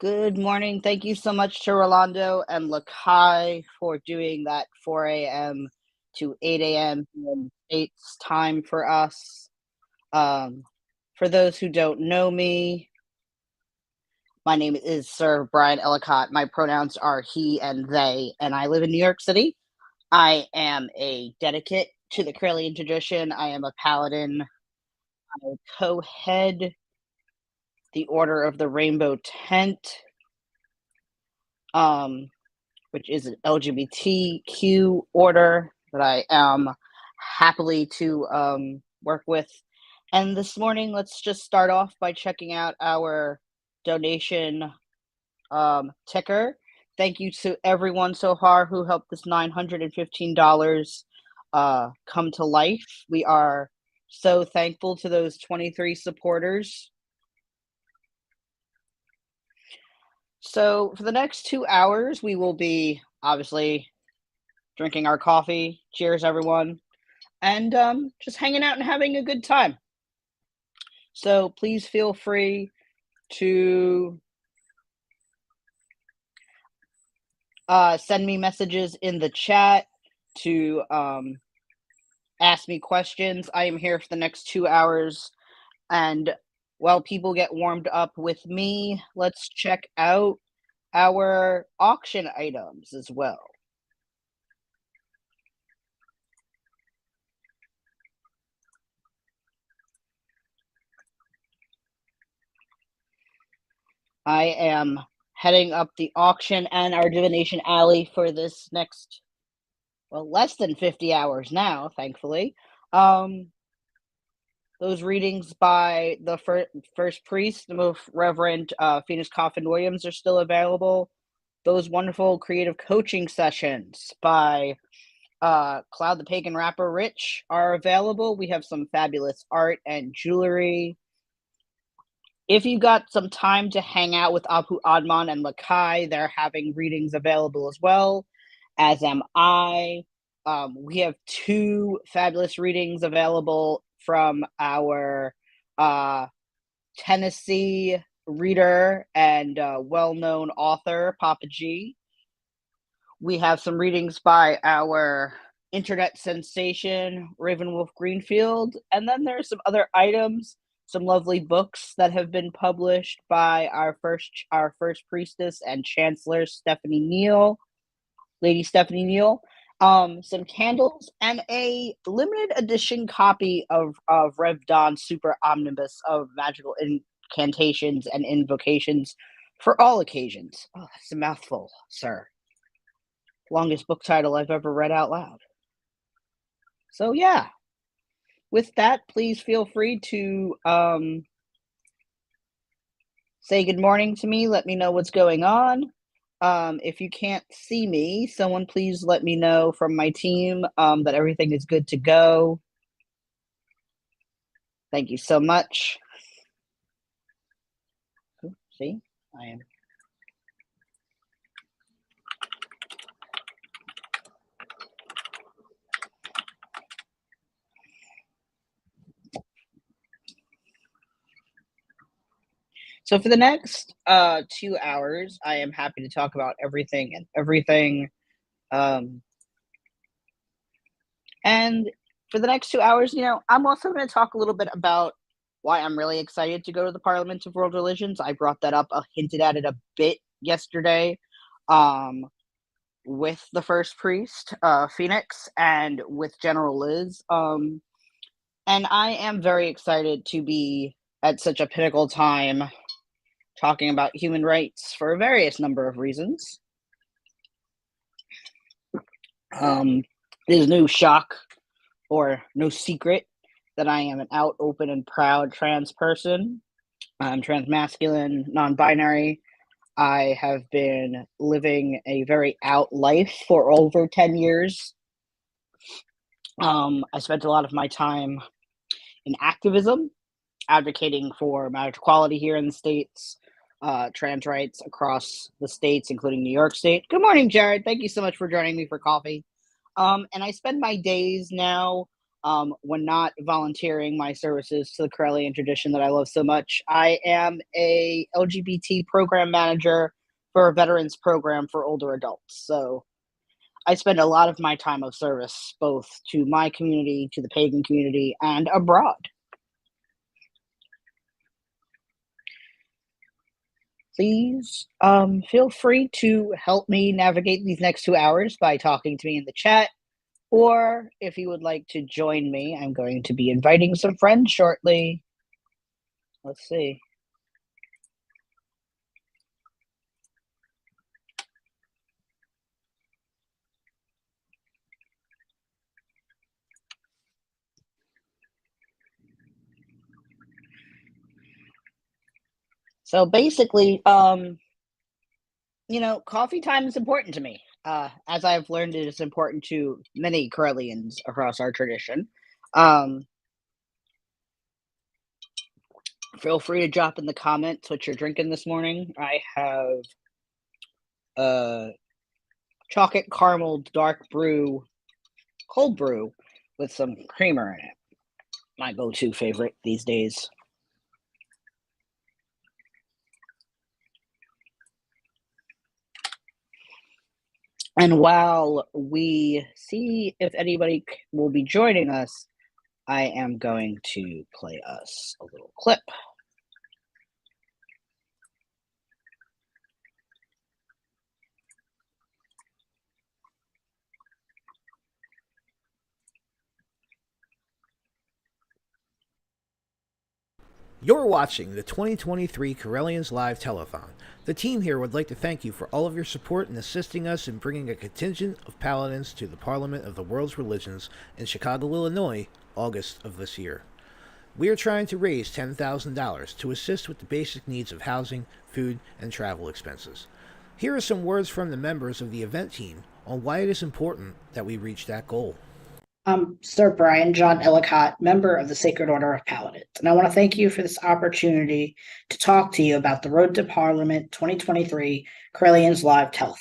Good morning. Thank you so much to Rolando and Lakai for doing that 4 a.m. to 8 a.m. in States time for us. Um, for those who don't know me, my name is Sir Bryan Ellicott. My pronouns are he and they, and I live in New York City. I am a dedicate to the Correllian tradition. I am a paladin. I co-head the Order of the Rainbow Tent. Which is an LGBTQ order that I am happily to work with. And this morning, let's just start off by checking out our donation ticker. Thank you to everyone so far who helped this $915 come to life. We are so thankful to those 23 supporters. So for the next 2 hours, we will be obviously drinking our coffee. Cheers, everyone. And just hanging out and having a good time. So please feel free to send me messages in the chat, to ask me questions. I am here for the next 2 hours. And while people get warmed up with me, let's check out our auction items as well. I am heading up the auction and our divination alley for this next, well, less than 50 hours now, thankfully. Those readings by the first priest, the most Reverend Phoenix Coffin Williams, are still available. Those wonderful creative coaching sessions by Cloud the Pagan Rapper Rich are available. We have some fabulous art and jewelry. If you got some time to hang out with Apu Adman and Lakai, they're having readings available as well, as am I. We have 2 fabulous readings available from our Tennessee reader and well-known author, Papa G. We have some readings by our internet sensation, Ravenwolf Greenfield, and then there's some other items, some lovely books that have been published by our first priestess and chancellor, Stephanie Neal, Lady Stephanie Neal. Some candles and a limited edition copy of Rev Don's Super Omnibus of magical incantations and invocations for all occasions. Oh, that's a mouthful, sir. Longest book title I've ever read out loud. So yeah, with that, please feel free to say good morning to me. Let me know what's going on. If you can't see me, someone please let me know from my team that everything is good to go. Thank you so much. See, I am. So for the next 2 hours, I am happy to talk about everything and everything. And for the next 2 hours, I'm also going to talk a little bit about why I'm really excited to go to the Parliament of World Religions. I brought that up, hinted at it a bit yesterday with the first priest, Phoenix, and with General Liz. And I am very excited to be at such a pinnacle time talking about human rights for a various number of reasons. It is no shock or no secret that I am an out, open, and proud trans person. I'm transmasculine, non-binary. I have been living a very out life for over 10 years. I spent a lot of my time in activism, advocating for marriage equality here in the States, trans rights across the states, including New York State. Good morning, Jared. Thank you so much for joining me for coffee. And I spend my days now when not volunteering my services to the Correllian tradition that I love so much. I am a LGBT program manager for a veterans program for older adults. So I spend a lot of my time of service both to my community, to the pagan community, and abroad. Please feel free to help me navigate these next 2 hours by talking to me in the chat. Or if you would like to join me, I'm going to be inviting some friends shortly. Let's see. So basically, coffee time is important to me. As I've learned, it is important to many Correllians across our tradition. Feel free to drop in the comments what you're drinking this morning. I have chocolate caramel dark brew, cold brew with some creamer in it. My go-to favorite these days. And while we see if anybody will be joining us, I am going to play us a little clip. You're watching the 2023 Correllians Live Telethon. The team here would like to thank you for all of your support in assisting us in bringing a contingent of paladins to the Parliament of the World's Religions in Chicago, Illinois, August of this year. We are trying to raise $10,000 to assist with the basic needs of housing, food, and travel expenses. Here are some words from the members of the event team on why it is important that we reach that goal. I'm Sir Bryan John Ellicott, member of the Sacred Order of Paladins, and I want to thank you for this opportunity to talk to you about the Road to Parliament 2023 Correllians Live Telethon.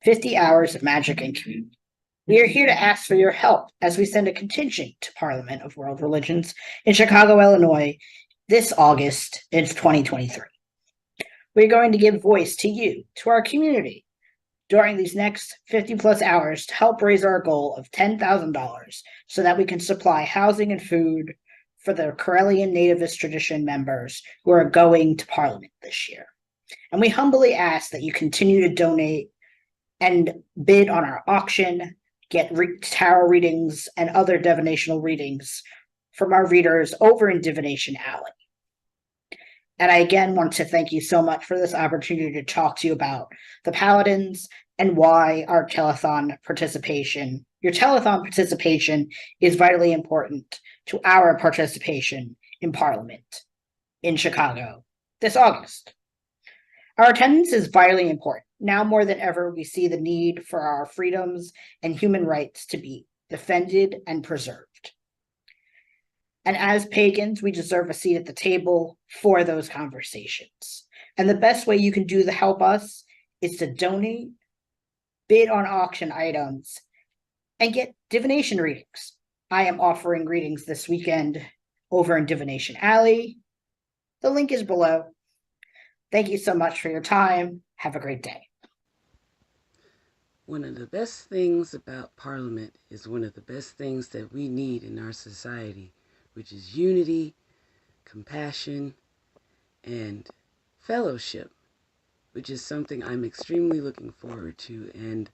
50 hours of magic and community. We are here to ask for your help as we send a contingent to Parliament of World Religions in Chicago, Illinois, this August in 2023. We're going to give voice to you, to our community, during these next 50 plus hours to help raise our goal of $10,000 so that we can supply housing and food for the Correllian nativist tradition members who are going to Parliament this year. And we humbly ask that you continue to donate and bid on our auction, get tarot readings and other divinational readings from our readers over in Divination Alley. And I again want to thank you so much for this opportunity to talk to you about the Paladins and why our telethon participation, your telethon participation is vitally important to our participation in Parliament in Chicago this August. Our attendance is vitally important. Now more than ever, we see the need for our freedoms and human rights to be defended and preserved. And as pagans, we deserve a seat at the table for those conversations. And the best way you can do to help us is to donate, bid on auction items, and get divination readings. I am offering readings this weekend over in Divination Alley. The link is below. Thank you so much for your time. Have a great day. One of the best things about Parliament is one of the best things that we need in our society, which is unity, compassion, and fellowship, which is something I'm extremely looking forward to. And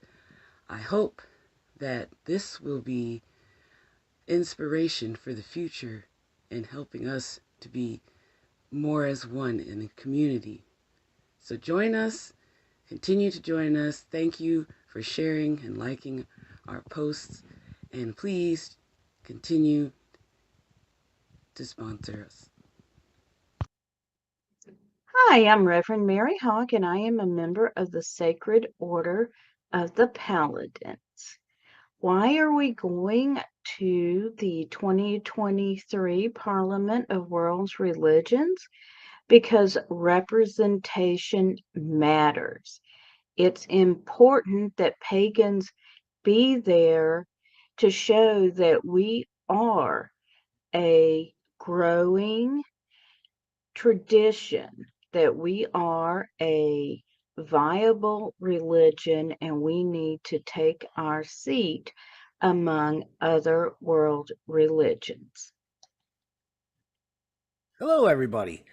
I hope that this will be inspiration for the future in helping us to be more as one in a community. So join us, continue to join us. Thank you for sharing and liking our posts, and please continue to sponsor us. Hi, I'm Reverend Mary Hawk, and I am a member of the Sacred Order of the Paladins. Why are we going to the 2023 Parliament of World's Religions? Because representation matters. It's important that pagans be there to show that we are a growing tradition, that we are a viable religion and we need to take our seat among other world religions. Hello, everybody.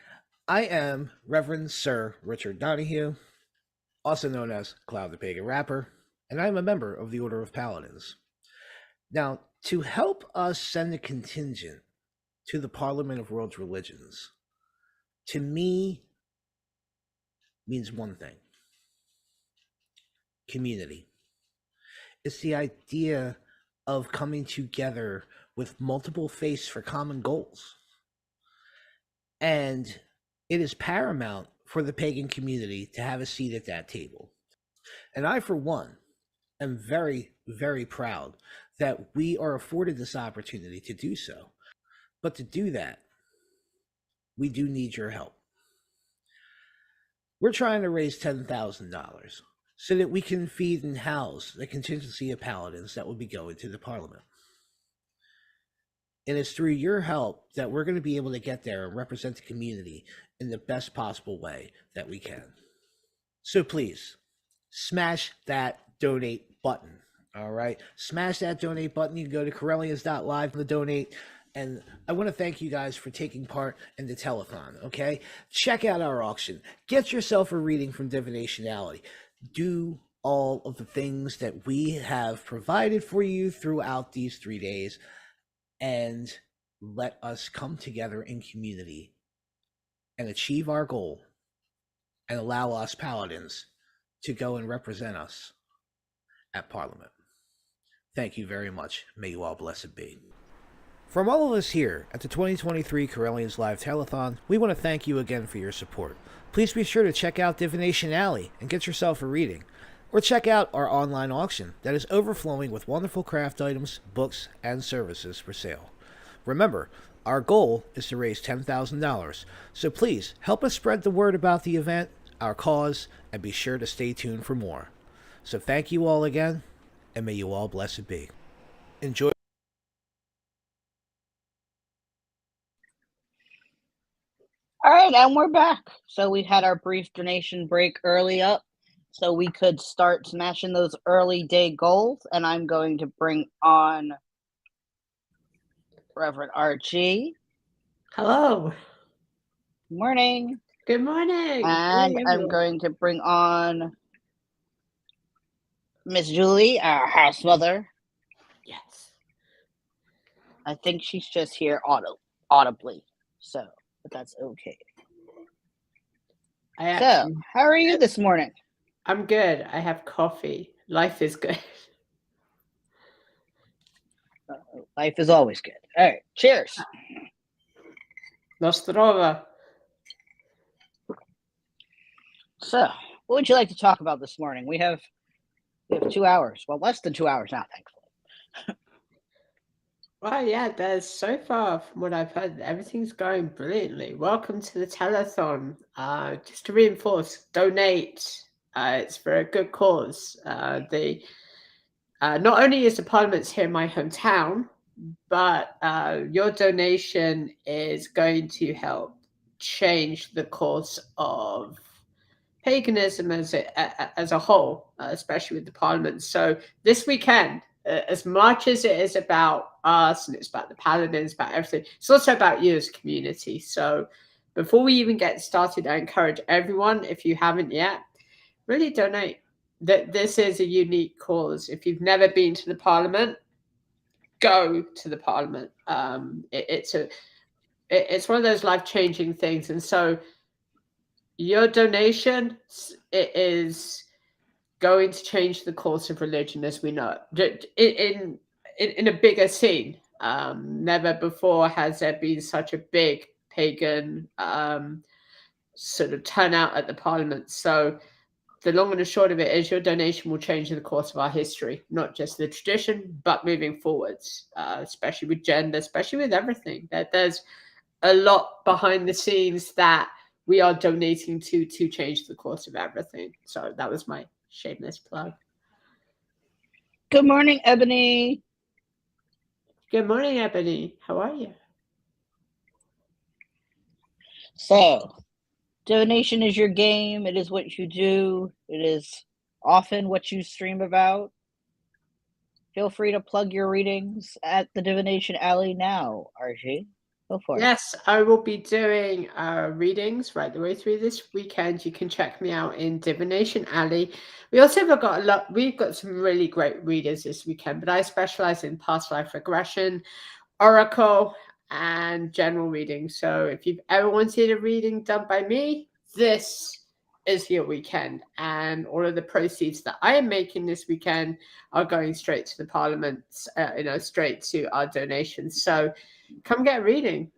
I am Reverend Sir Richard Donahue, also known as Cloud the Pagan Rapper, and I am a member of the Order of Paladins. Now, to help us send a contingent to the Parliament of World Religions, to me, means one thing: community. It's the idea of coming together with multiple faiths for common goals. And it is paramount for the pagan community to have a seat at that table. And I, for one, am very, very proud that we are afforded this opportunity to do so. But to do that, we do need your help. We're trying to raise $10,000 so that we can feed and house the contingency of paladins that will be going to the Parliament. And it's through your help that we're going to be able to get there and represent the community in the best possible way that we can. So please, smash that donate button. All right? Smash that donate button. You can go to Correllians.live to donate. And I want to thank you guys for taking part in the telethon, okay? Check out our auction. Get yourself a reading from Divinationality. Do all of the things that we have provided for you throughout these 3 days, and let us come together in community and achieve our goal and allow us paladins to go and represent us at Parliament. Thank you very much. May you all blessed be. From all of us here at the 2023 Correllians Live Telethon, we want to thank you again for your support. Please be sure to check out Divination Alley and get yourself a reading. Or check out our online auction that is overflowing with wonderful craft items, books, and services for sale. Remember, our goal is to raise $10,000, so please help us spread the word about the event, our cause, and be sure to stay tuned for more. So thank you all again, and may you all blessed be. Enjoy. All right, and we're back. So we had our brief donation break early up, so we could start smashing those early day goals. And I'm going to bring on Reverend RG. Hello. Morning. Good morning. And I'm going to bring on Miss Julie, our house mother. Yes. I think she's just here audibly, so but that's okay. So, how are you this morning? I'm good. I have coffee. Life is good. Life is always good. All right, cheers. Nostrova. So, what would you like to talk about this morning? We have 2 hours. Well, less than 2 hours now, thankfully. Well, yeah, there's so far from what I've heard, everything's going brilliantly. Welcome to the telethon. Just to reinforce, donate. It's for a good cause. Not only is the Parliament's here in my hometown, but your donation is going to help change the course of paganism as a whole, especially with the Parliament. So this weekend, as much as it is about us and it's about the Paladins, about everything, it's also about you as a community. So before we even get started, I encourage everyone, if you haven't yet, really donate. That this is a unique cause. If you've never been to the Parliament, go to the Parliament. It's one of those life-changing things, and so your donation is going to change the course of religion as we know it in a bigger scene. Never before has there been such a big pagan sort of turnout at the Parliament. So the long and the short of it is your donation will change the course of our history, not just the tradition, but moving forwards, especially with gender, especially with everything. That there's a lot behind the scenes that we are donating to change the course of everything. So that was my shameless plug. Good morning, Ebony. Good morning, Ebony. How are you? So, divination is your game. It is what you do. It is often what you stream about. Feel free to plug your readings at the Divination Alley now, RG. Go for it. Yes, I will be doing readings right the way through this weekend. You can check me out in Divination Alley. We also have got a lot. We've got some really great readers this weekend, but I specialize in past life regression, oracle, and general reading. So if you've ever wanted a reading done by me, this is your weekend. And all of the proceeds that I am making this weekend are going straight to the Parliament, straight to our donations. So come get a reading.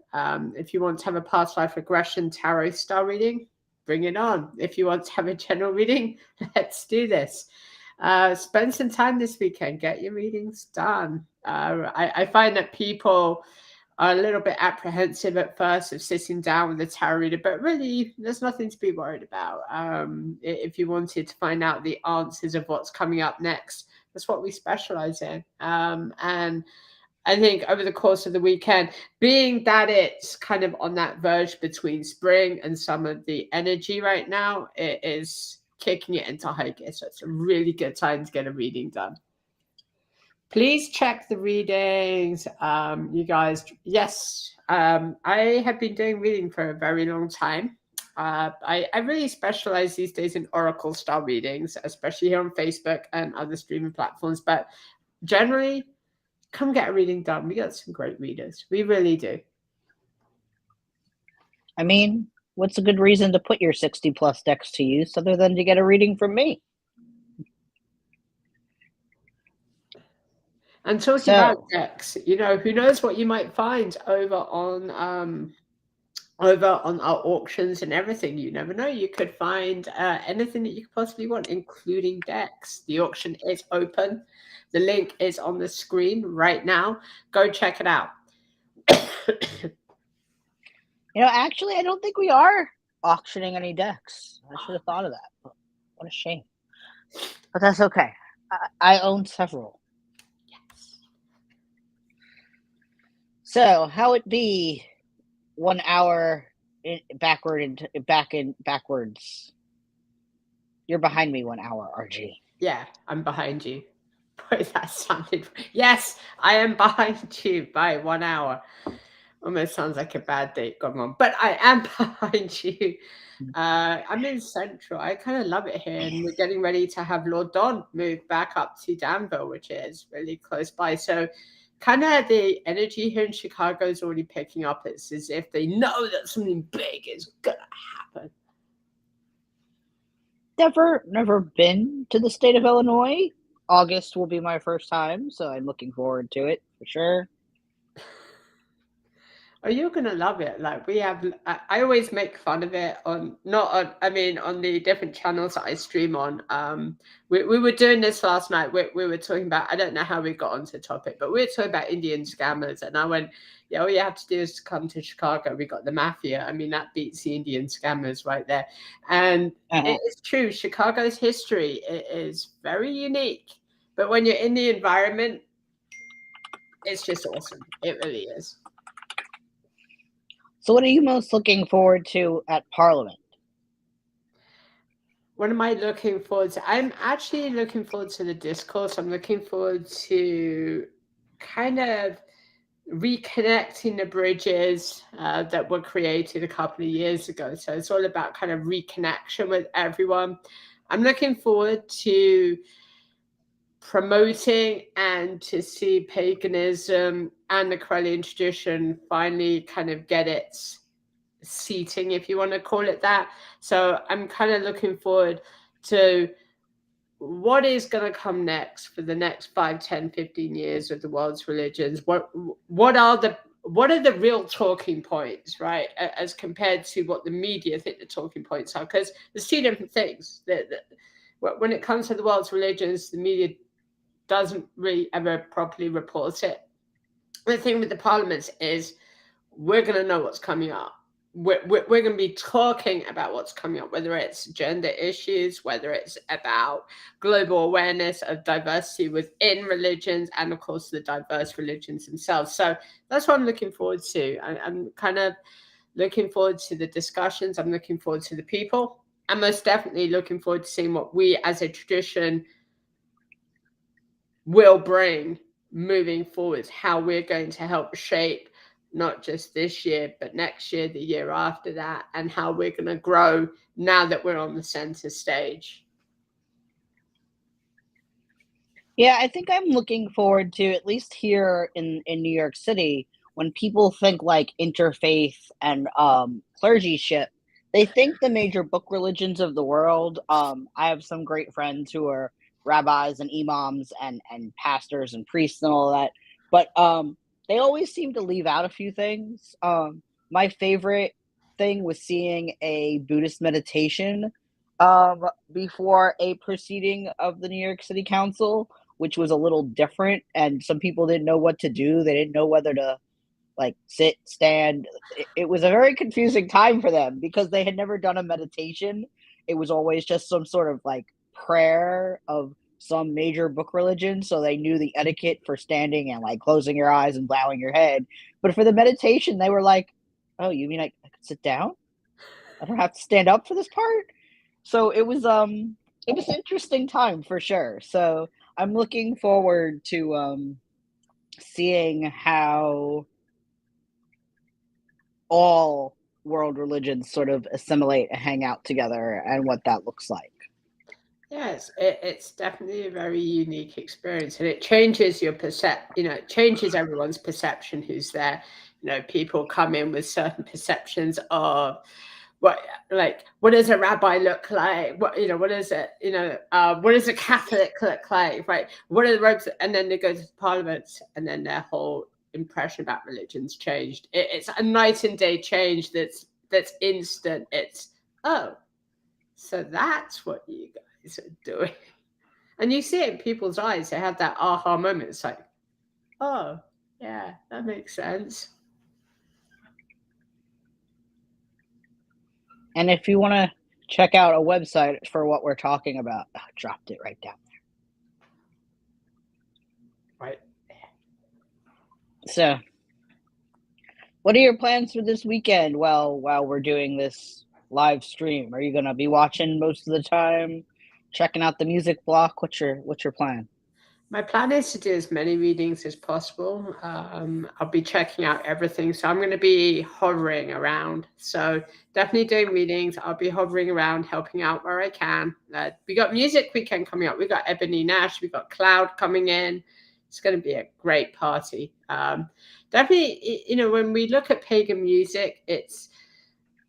If you want to have a past life regression tarot style reading, bring it on. If you want to have a general reading, let's do this. Spend some time this weekend, get your readings done. I find that people are a little bit apprehensive at first of sitting down with a tarot reader, but really there's nothing to be worried about. If you wanted to find out the answers of what's coming up next, that's what we specialize in. And I think over the course of the weekend, being that it's kind of on that verge between spring and some of the energy right now, it is kicking it into high gear. So it's a really good time to get a reading done. Please check the readings, you guys. Yes, I have been doing reading for a very long time. I really specialize these days in oracle style readings, especially here on Facebook and other streaming platforms. But generally, come get a reading done. We got some great readers. We really do. I mean, what's a good reason to put your 60 plus decks to use other than to get a reading from me? And talking about decks, who knows what you might find over on our auctions and everything. You never know. You could find anything that you could possibly want, including decks. The auction is open. The link is on the screen right now. Go check it out. Actually, I don't think we are auctioning any decks. I should have thought of that. What a shame. But that's okay. I own several. Yes. So, how it be 1 hour backwards? You're behind me 1 hour, RG. Yeah, I'm behind you. Boy, that sounded. Yes, I am behind you by 1 hour. Almost sounds like a bad date gone wrong, but I am behind you. I'm in Central. I kind of love it here, and we're getting ready to have Lord Don move back up to Danville, which is really close by. So, kind of the energy here in Chicago is already picking up. It's as if they know that something big is gonna happen. Never been to the state of Illinois. August will be my first time, so I'm looking forward to it for sure. Oh, you're gonna love it. Like we have, I always make fun of it on on the different channels that I stream on. We were doing this last night. We were talking about. I don't know how we got onto the topic, but we were talking about Indian scammers, and I went, "Yeah, all you have to do is come to Chicago. We got the mafia. I mean, that beats the Indian scammers right there." And it is true. Chicago's history is very unique, but when you're in the environment, it's just awesome. It really is. So, what are you most looking forward to at Parliament? What am I looking forward to? I'm actually looking forward to the discourse. I'm looking forward to kind of reconnecting the bridges that were created a couple of years ago. So it's all about kind of reconnection with everyone. I'm looking forward to promoting and to see paganism and the Correllian tradition finally kind of get its seating, if you want to call it that. So I'm kind of looking forward to what is going to come next for the next 5, 10, 15 years of the world's religions. What are the real talking points, right, as compared to what the media think the talking points are? Because there's two different things. When it comes to the world's religions, the media doesn't really ever properly report it. The thing with the parliaments is we're going to know what's coming up. we're going to be talking about what's coming up, whether it's gender issues, whether it's about global awareness of diversity within religions, and of course the diverse religions themselves. So that's what I'm looking forward to. I'm kind of looking forward to the discussions. I'm looking forward to the people. I'm most definitely looking forward to seeing what we as a tradition will bring moving forward, how we're going to help shape not just this year, but next year, the year after that, and how we're going to grow now that we're on the center stage. Yeah, I think I'm looking forward to, at least here in New York City, when people think like interfaith and clergyship, they think the major book religions of the world. I have some great friends who are rabbis and imams and pastors and priests and all that, but they always seem to leave out a few things. My favorite thing was seeing a Buddhist meditation before a proceeding of the New York City Council, which was a little different, and some people didn't know what to do. They didn't know whether to like sit, stand. It was a very confusing time for them because they had never done a meditation. It was always just some sort of like prayer of some major book religion, so they knew the etiquette for standing and like closing your eyes and bowing your head. But for the meditation, they were like, "Oh, you mean I could sit down? I don't have to stand up for this part?" So it was an interesting time for sure. So I'm looking forward to seeing how all world religions sort of assimilate and hang out together and what that looks like. Yes, it's definitely a very unique experience, and it changes your it changes everyone's perception who's there. People come in with certain perceptions of what, like, what does a rabbi look like? What is it? What does a Catholic look like? Right? What are the robes? And then they go to the parliament, and then their whole impression about religion's changed. It's a night and day change that's instant. It's, oh, so that's what you guys are doing. And you see it in people's eyes. They have that aha moment. It's like, oh, yeah, that makes sense. And if you want to check out a website for what we're talking about, I dropped it right down there. Right. So, what are your plans for this weekend? While we're doing this live stream, are you going to be watching most of the time, checking out the music block? What's your plan? My plan is to do as many readings as possible. I'll be checking out everything. So I'm going to be hovering around. So definitely doing readings. I'll be hovering around, helping out where I can. We got music weekend coming up. We got Ebony Nash. We got Cloud coming in. It's going to be a great party. Definitely, when we look at pagan music,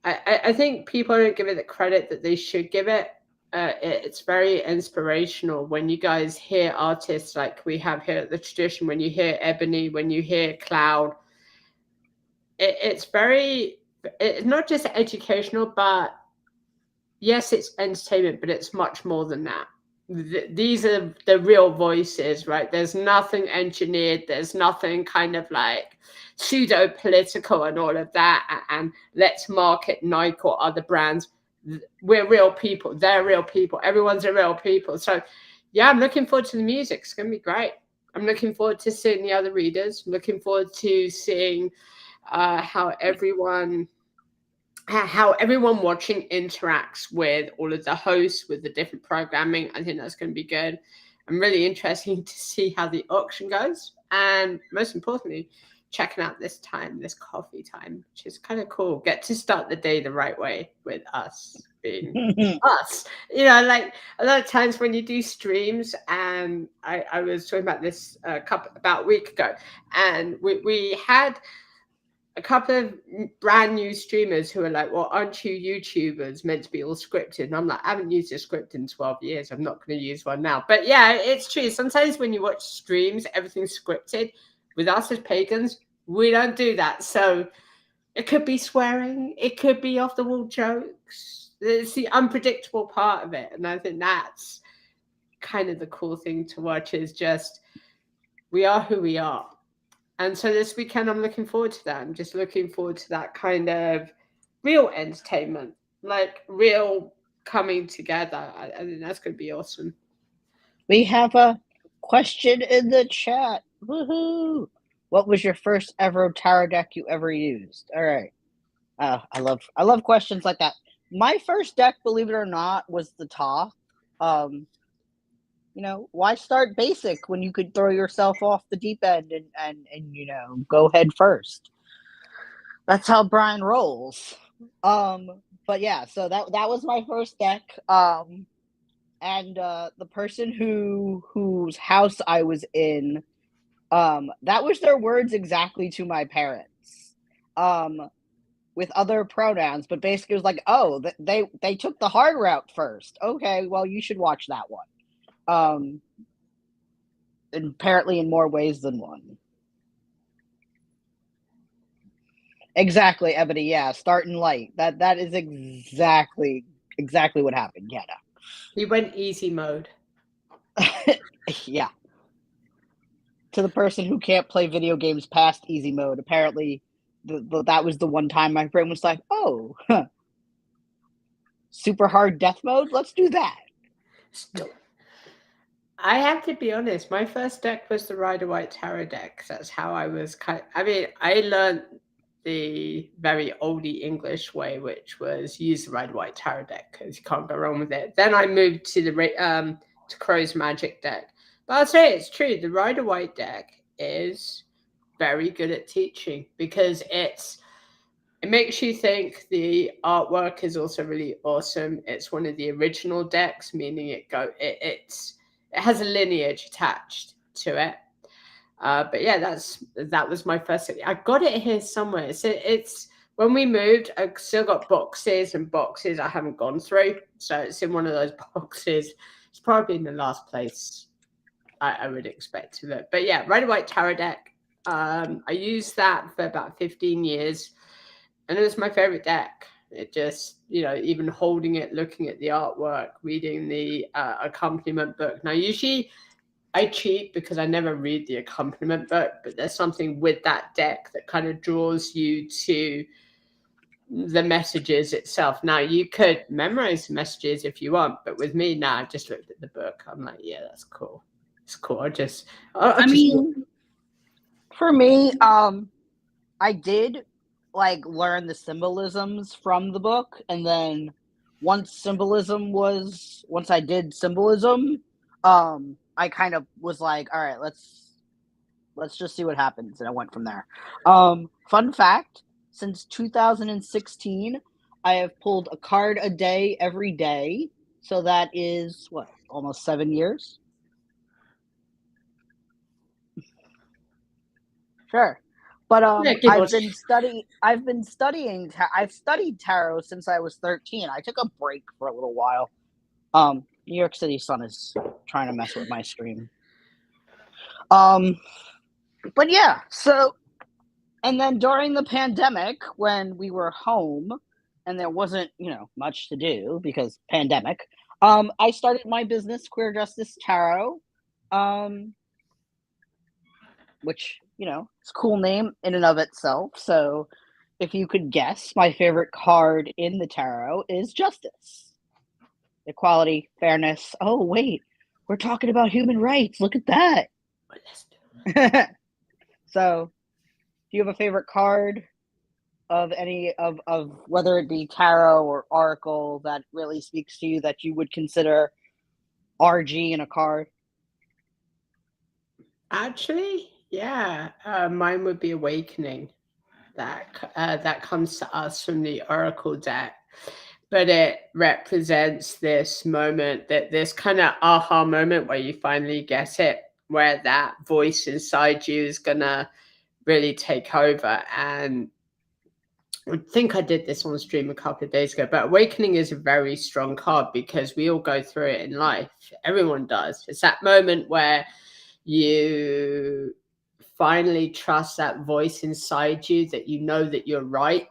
I think people don't give it the credit that they should give it. It's very inspirational when you guys hear artists like we have here at the tradition, when you hear Ebony, when you hear Cloud. It's not just educational, but yes, it's entertainment, but it's much more than that. These are the real voices, right? There's nothing engineered. There's nothing kind of like pseudo political and all of that. And let's market Nike or other brands. We're real people. They're real people. Everyone's a real people. So yeah, I'm looking forward to the music. It's going to be great. I'm looking forward to seeing the other readers. I'm looking forward to seeing how everyone watching interacts with all of the hosts, with the different programming. I think that's going to be good. I'm really interested to see how the auction goes. And most importantly, checking out this coffee time, which is kind of cool. Get to start the day the right way with us being us. Like a lot of times when you do streams, and I was talking about this about a week ago, and we had a couple of brand new streamers who are like, well, aren't you YouTubers meant to be all scripted? And I'm like, I haven't used a script in 12 years. I'm not going to use one now. But yeah, it's true. Sometimes when you watch streams, everything's scripted. With us as pagans, we don't do that. So it could be swearing. It could be off the wall jokes. It's the unpredictable part of it. And I think that's kind of the cool thing to watch, is just we are who we are. And so this weekend, I'm looking forward to that. I'm just looking forward to that kind of real entertainment, like real coming together. I think that's going to be awesome. We have a question in the chat. Woohoo! What was your first ever tarot deck you ever used? All right. I love questions like that. My first deck, believe it or not, was the Toth. Why start basic when you could throw yourself off the deep end and go head first? That's how Bryan rolls. But yeah, so that was my first deck. And the person whose house I was in, that was their words exactly to my parents. With other pronouns, but basically it was like, oh, they took the hard route first. Okay, well, you should watch that one. And apparently in more ways than one. Exactly, Ebony. Yeah, starting light. That is exactly what happened. Yeah. No. He went easy mode. Yeah. To the person who can't play video games past easy mode, apparently that was the one time my brain was like, oh, super hard death mode? Let's do that. I have to be honest, my first deck was the Rider-Waite Tarot deck. That's how I was I learned the very oldie English way, which was use the Rider-Waite Tarot deck because you can't go wrong with it. Then I moved to the to Crow's Magic deck. But I'll say it's true, the Rider-Waite deck is very good at teaching because it makes you think. The artwork is also really awesome. It's one of the original decks, meaning it has a lineage attached to it. But yeah, that was my first. I got it here somewhere. It's when we moved, I still got boxes and boxes I haven't gone through. So it's in one of those boxes. It's probably in the last place I would expect to look. But yeah, Rider-Waite Tarot deck. I used that for about 15 years. And it was my favorite deck. It just, even holding it, looking at the artwork, reading the accompaniment book. Now, usually I cheat because I never read the accompaniment book, but there's something with that deck that kind of draws you to the messages itself. Now, you could memorize the messages if you want, but with me, I just looked at the book. I'm like, yeah, that's cool. It's cool. I mean, for me, I did learn the symbolisms from the book, and then once I did symbolism, I kind of was like, all right, let's just see what happens, and I went from there. Fun fact, since 2016, I have pulled a card a day every day, so that is almost 7 years. Sure. But I've studied tarot since I was 13. I took a break for a little while. New York City sun is trying to mess with my stream. But yeah, so, and then during the pandemic, when we were home and there wasn't, much to do because pandemic, I started my business, Queer Justice Tarot, which, it's a cool name in and of itself. So if you could guess, my favorite card in the tarot is Justice. Equality, fairness. Oh, wait, we're talking about human rights. Look at that. So, do you have a favorite card of any of whether it be tarot or oracle that really speaks to you that you would consider RG in a card? Actually, yeah, mine would be Awakening. That comes to us from the Oracle deck, but it represents this moment, this kind of aha moment where you finally get it, where that voice inside you is gonna really take over. And I think I did this on stream a couple of days ago, but Awakening is a very strong card because we all go through it in life. Everyone does. It's that moment where you finally trust that voice inside you that you know that you're right.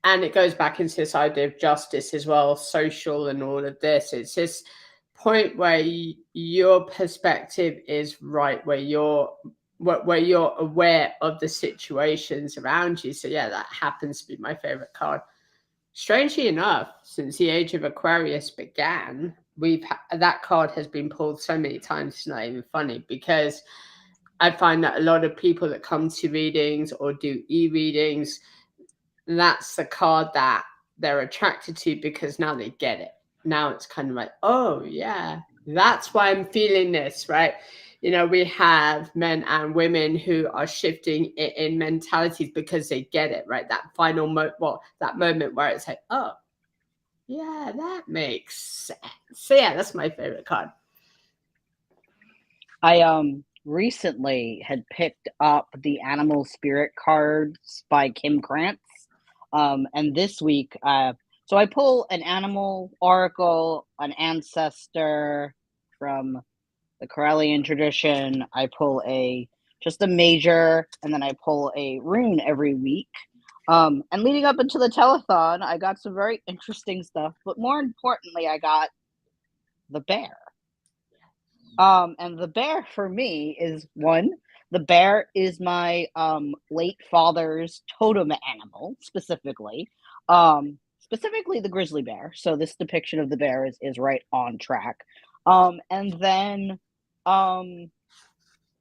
And it goes back into this idea of justice as well, social and all of this. It's this point where your perspective is right, where you're aware of the situations around you. So yeah, that happens to be my favorite card. strangely enough, since the age of Aquarius began, that card has been pulled so many times. It's not even funny, because I find that a lot of people that come to readings or do e-readings, that's the card that they're attracted to, because now they get it. Now it's kind of like, oh yeah, that's why I'm feeling this, right? We have men and women who are shifting in mentalities because they get it, right? That final that moment where it's like, oh yeah, that makes sense. So yeah, that's my favorite card. I recently had picked up the Animal Spirit cards by Kim Krantz. And this week, so I pull an animal oracle, an ancestor from the Correllian tradition. I pull just a major, and then I pull a rune every week. And leading up into the telethon, I got some very interesting stuff, but more importantly, I got the bear. And the bear for me is the bear is my late father's totem animal, specifically. Specifically the grizzly bear. So this depiction of the bear is right on track. And then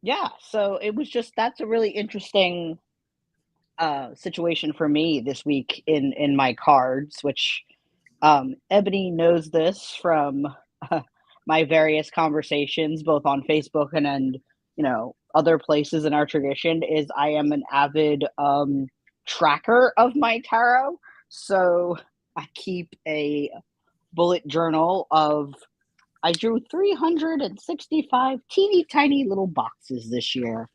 yeah, so it was that's a really interesting situation for me this week in my cards, which Ebony knows this from my various conversations, both on Facebook and other places in our tradition. Is I am an avid tracker of my tarot, so I keep a bullet journal of. I drew 365 teeny tiny little boxes this year,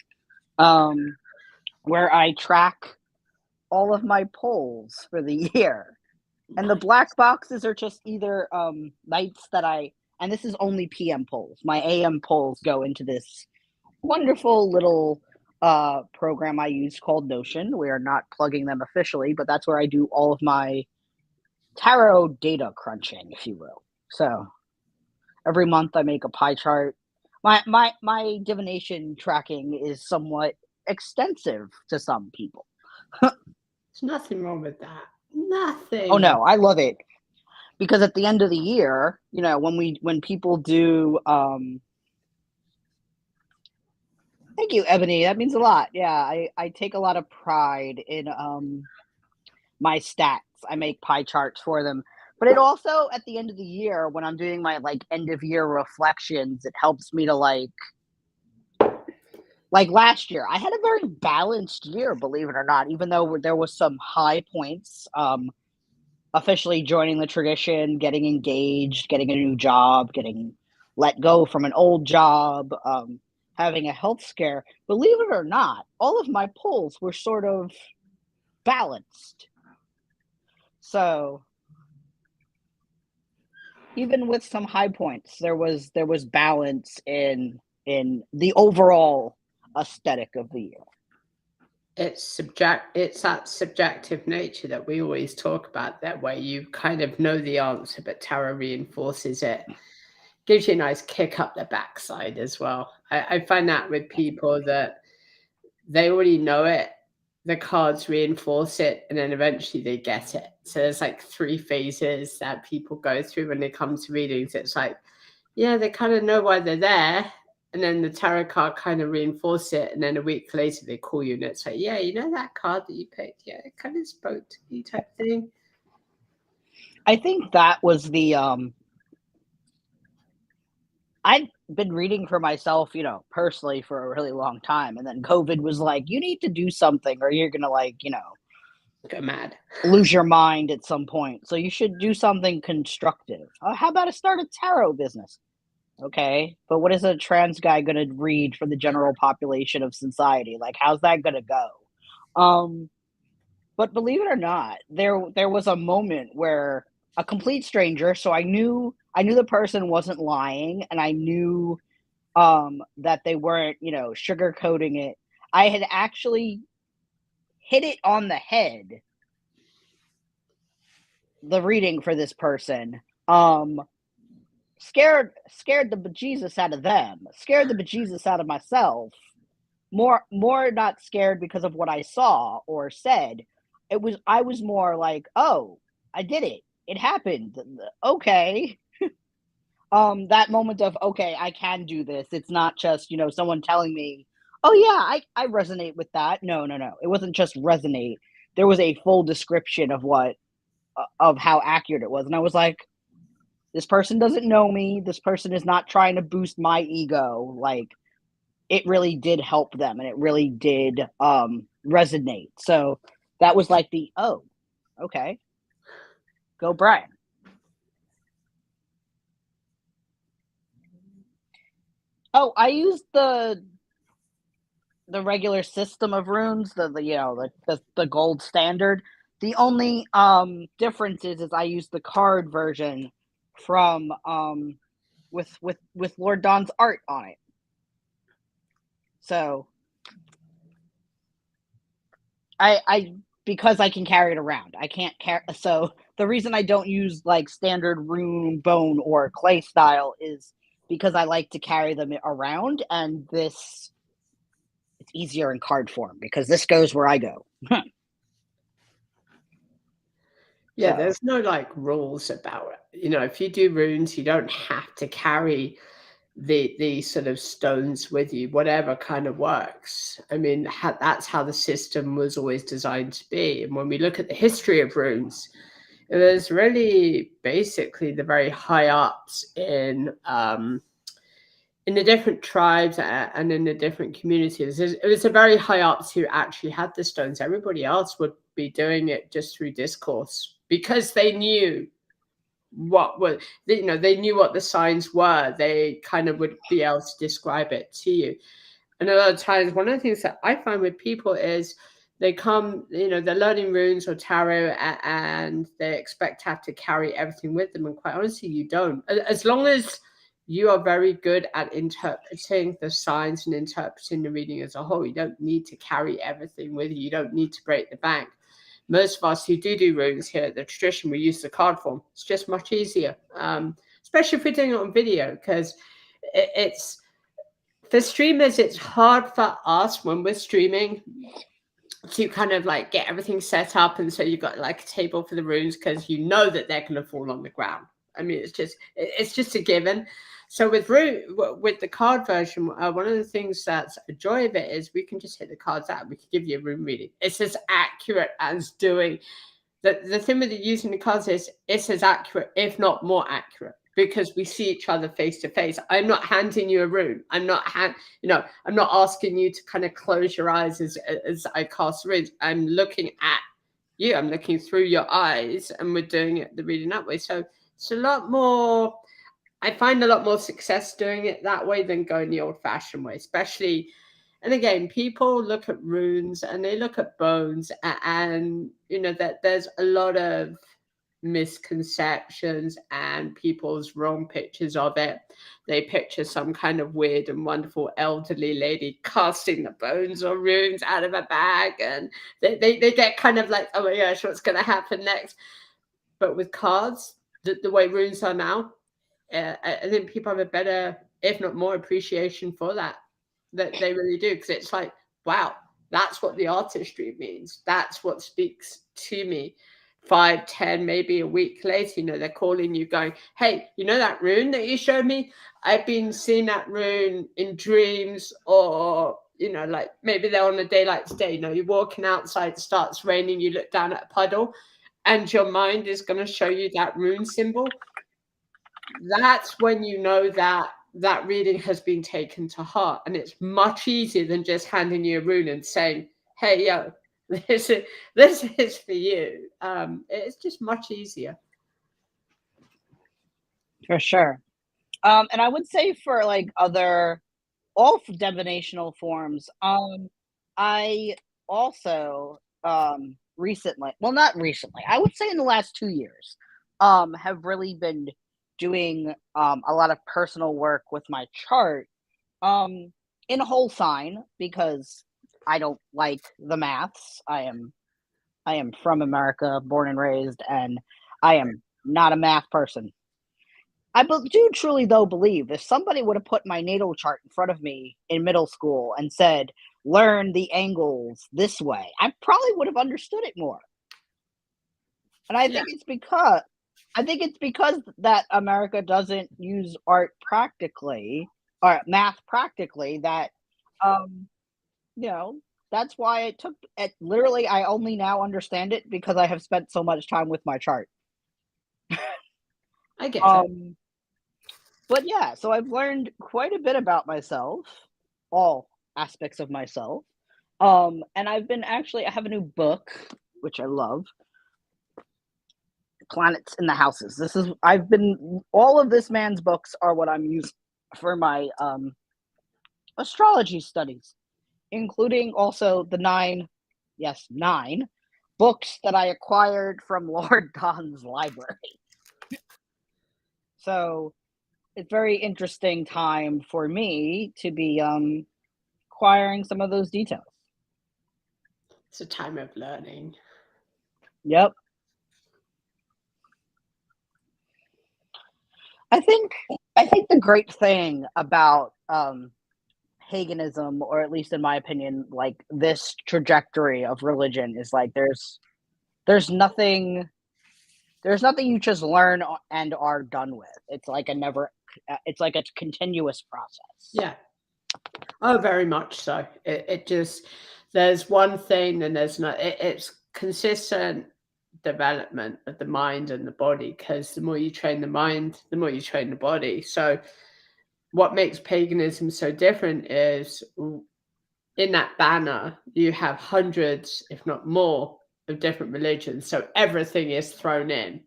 where I track all of my polls for the year. And the black boxes are just either nights that and this is only PM polls. My AM polls go into this wonderful little program I use called Notion. We are not plugging them officially, but that's where I do all of my tarot data crunching, if you will. So every month I make a pie chart. My divination tracking is somewhat extensive to some people. There's nothing wrong with that. Nothing. Oh no, I love it. Because at the end of the year, when people do thank you, Ebony. That means a lot. Yeah, I take a lot of pride in my stats. I make pie charts for them. But it also, at the end of the year, when I'm doing my end of year reflections, it helps me to like last year, I had a very balanced year, believe it or not, even though there was some high points. Officially joining the tradition, getting engaged, getting a new job, getting let go from an old job, having a health scare. Believe it or not, all of my polls were sort of balanced. So even with some high points, there was balance in the overall aesthetic of the year. It's that subjective nature that we always talk about, that way you kind of know the answer, but tarot reinforces it. Gives you a nice kick up the backside as well. I find that with people that they already know it, the cards reinforce it, and then eventually they get it. So there's like 3 phases that people go through when they come to readings. It's like, yeah, they kind of know why they're there, and then the tarot card kind of reinforce it, and then a week later they call you and it's like, yeah, that card that you picked, yeah, it kind of spoke to me, type thing. I think that was the I'd been reading for myself, personally for a really long time, and then COVID was like, you need to do something or you're gonna go mad, lose your mind at some point. So you should do something constructive. How about I start a tarot business? Okay, but what is a trans guy going to read for the general population of society? Like, how's that going to go? But believe it or not, there was a moment where a complete stranger, so I knew the person wasn't lying, and I knew that they weren't, sugarcoating it. I had actually hit it on the head, the reading for this person. Scared the bejesus out of them, scared the bejesus out of myself. More not scared because of what I saw or said. I was more like, oh, I did it. It happened. Okay. That moment of, okay, I can do this. It's not just, someone telling me, oh yeah, I resonate with that. No. It wasn't just resonate. There was a full description of of how accurate it was. And I was like, this person doesn't know me. This person is not trying to boost my ego. Like, it really did help them, and it really did resonate. So that was like oh, okay, go Bryan. Oh, I used the regular system of runes, the gold standard. The only difference is I used the card version from with Lord Don's art on it. So I because I can carry it around. I can't carry. So the reason I don't use like standard rune, bone, or clay style is because I like to carry them around, and it's easier in card form because this goes where I go. Yeah, So, there's no like rules about it. If you do runes, you don't have to carry the sort of stones with you, whatever kind of works. I mean, that's how the system was always designed to be. And when we look at the history of runes, it was really basically the very high ups in the different tribes and in the different communities. It was a very high ups who actually had the stones. Everybody else would be doing it just through discourse because they knew what was, they knew what the signs were. They kind of would be able to describe it to you. And a lot of times, one of the things that I find with people is they come, they're learning runes or tarot, and they expect to have to carry everything with them. And quite honestly, you don't. As long as you are very good at interpreting the signs and interpreting the reading as a whole, you don't need to carry everything with you. You don't need to break the bank. Most of us who do runes here at the tradition, we use the card form. It's just much easier, especially if we're doing it on video, because it's for streamers, it's hard for us when we're streaming to kind of like get everything set up. And so you've got like a table for the runes because you know that they're going to fall on the ground. I mean, it's just a given. So with the card version, one of the things that's a joy of it is we can just hit the cards out. We can give you a rune reading. It's as accurate as doing the thing with using the cards is it's as accurate, if not more accurate, because we see each other face to face. I'm not handing you a rune. I'm not asking you to kind of close your eyes as I cast runes. I'm looking at you. I'm looking through your eyes, and we're doing the reading that way. So it's a lot more. I find a lot more success doing it that way than going the old-fashioned way, especially. And again, people look at runes and they look at bones, and that there's a lot of misconceptions and people's wrong pictures of it. They picture some kind of weird and wonderful elderly lady casting the bones or runes out of a bag, and they get kind of like, oh my gosh, what's going to happen next? But with cards, the way runes are now, I think people have a better, if not more, appreciation for that they really do, because it's like, wow, that's what the artistry means. That's what speaks to me. 5, 10, maybe a week later, they're calling you going, hey, that rune that you showed me? I've been seeing that rune in dreams, or, like maybe they're on a day like today, you're walking outside, it starts raining, you look down at a puddle, and your mind is going to show you that rune symbol. That's when you know that reading has been taken to heart, and it's much easier than just handing you a rune and saying, hey, yo, this is for you. It's just much easier. for sure. And I would say for like all divinational forms, I also recently, well, not recently, I would say in the last 2 years, have really been doing a lot of personal work with my chart in a whole sign, because I don't like the maths. I am from America, born and raised, and I am not a math person. I do truly, though, believe if somebody would have put my natal chart in front of me in middle school and said, learn the angles this way, I probably would have understood it more. And I think it's because that America doesn't use art practically or math practically that you know, that's why it took it literally I only now understand it because I have spent so much time with my chart. I get it. But yeah, so I've learned quite a bit about myself, all aspects of myself. And I have a new book, which I love, Planets in the Houses. All of this man's books are what I'm using for my astrology studies, including also the nine books that I acquired from Lord Don's library. So it's very interesting time for me to be acquiring some of those details. It's a time of learning. Yep. I think the great thing about paganism, or at least in my opinion, like this trajectory of religion is like there's nothing you just learn and are done with. It's like a continuous process. Yeah. Oh, very much so. It just, there's one thing and there's not, it's consistent development of the mind and the body, because the more you train the mind, the more you train the body. So what makes paganism so different is in that banner, you have hundreds, if not more, of different religions. So everything is thrown in.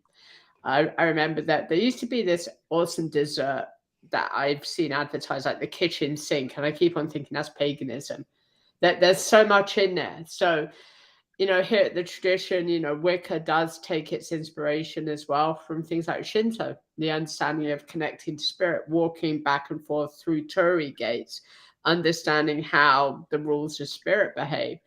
I remember that there used to be this awesome dessert that I've seen advertised, like the kitchen sink, and I keep on thinking that's paganism. That there's so much in there. So, here at the tradition, Wicca does take its inspiration as well from things like Shinto, the understanding of connecting to spirit, walking back and forth through Torii gates, understanding how the rules of spirit behave.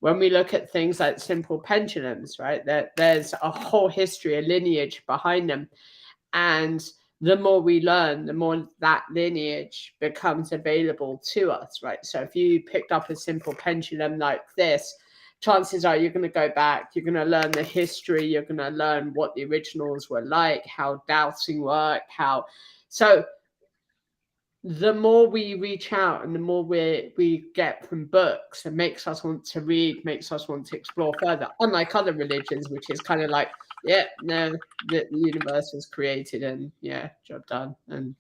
When we look at things like simple pendulums, right, there's a whole history, a lineage behind them. And the more we learn, the more that lineage becomes available to us, right? So if you picked up a simple pendulum like this, chances are you're going to go back, you're going to learn the history, you're going to learn what the originals were like, how dowsing worked, so the more we reach out and the more we get from books, it makes us want to read, makes us want to explore further, unlike other religions, which is kind of like, yeah, no, the universe was created and yeah, job done. And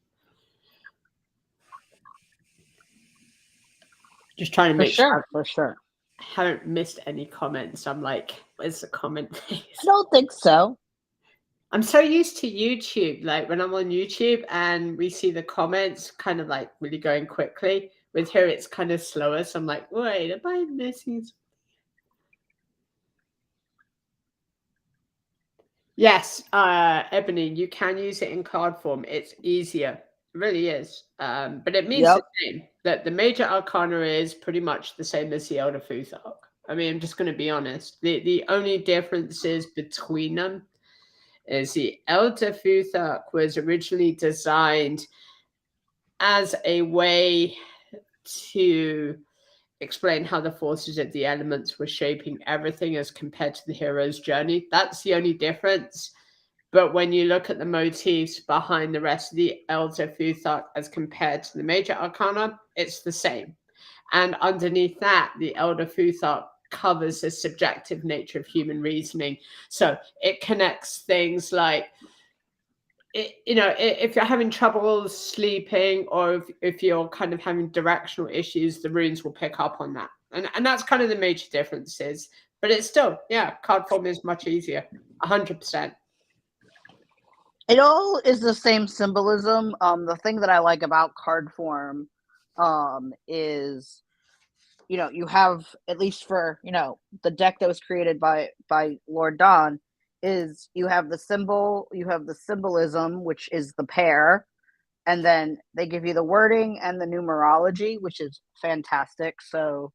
just trying to make sure For sure. I haven't missed any comments. I'm like, where's the comment, please? I don't think so. I'm so used to YouTube, like when I'm on YouTube and we see the comments kind of like really going quickly. With here, it's kind of slower. So I'm like, wait, am I missing something? Yes, Ebony, you can use it in card form. It's easier. It really is. But it means the same. That the major arcana is pretty much the same as the Elder Futhark. I mean, I'm just going to be honest. The only differences between them is the Elder Futhark was originally designed as a way to explain how the forces of the elements were shaping everything as compared to the hero's journey. That's the only difference. But when you look at the motifs behind the rest of the Elder Futhark as compared to the major arcana, it's the same. And underneath that, the Elder Futhark covers the subjective nature of human reasoning. So it connects things like, if you're having trouble sleeping or if you're kind of having directional issues, the runes will pick up on that. And that's kind of the major differences. But it's still, card form is much easier, 100%. It all is the same symbolism. The thing that I like about card form is, you have, at least for, the deck that was created by Lord Don, is you have the symbolism, which is the pair, and then they give you the wording and the numerology, which is fantastic. So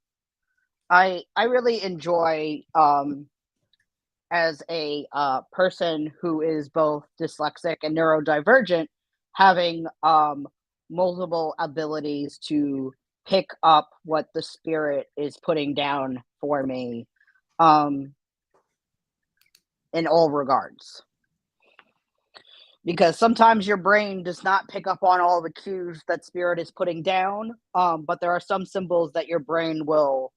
I really enjoy, as a person who is both dyslexic and neurodivergent, having multiple abilities to pick up what the spirit is putting down for me. in all regards. Because sometimes your brain does not pick up on all the cues that spirit is putting down, but there are some symbols that your brain will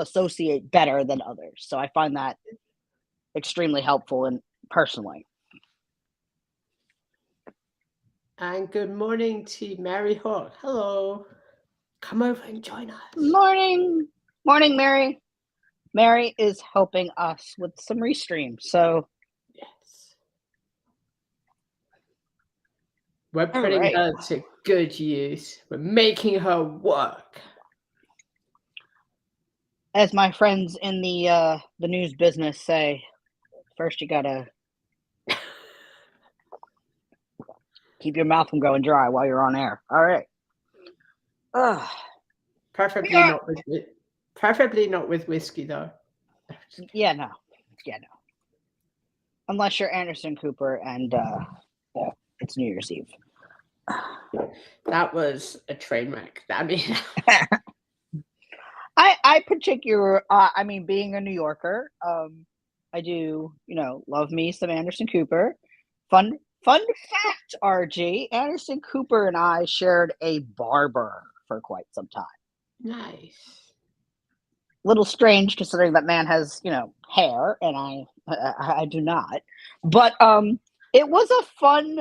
associate better than others. So I find that extremely helpful and personally. And good morning to Mary Hawk. Hello. Come over and join us. Morning, Mary. Mary is helping us with some restream. So yes, we're putting her to good use. We're making her work. As my friends in the news business say, first you gotta keep your mouth from going dry while you're on air. All right. Preferably not with whiskey though. Yeah, no. Unless you're Anderson Cooper and it's New Year's Eve. That was a train wreck. I mean, I particular. I mean, being a New Yorker, I do love me some Anderson Cooper. Fun fact, RG, Anderson Cooper and I shared a barber for quite some time. Nice. Little strange considering that man has hair and I do not, but it was a fun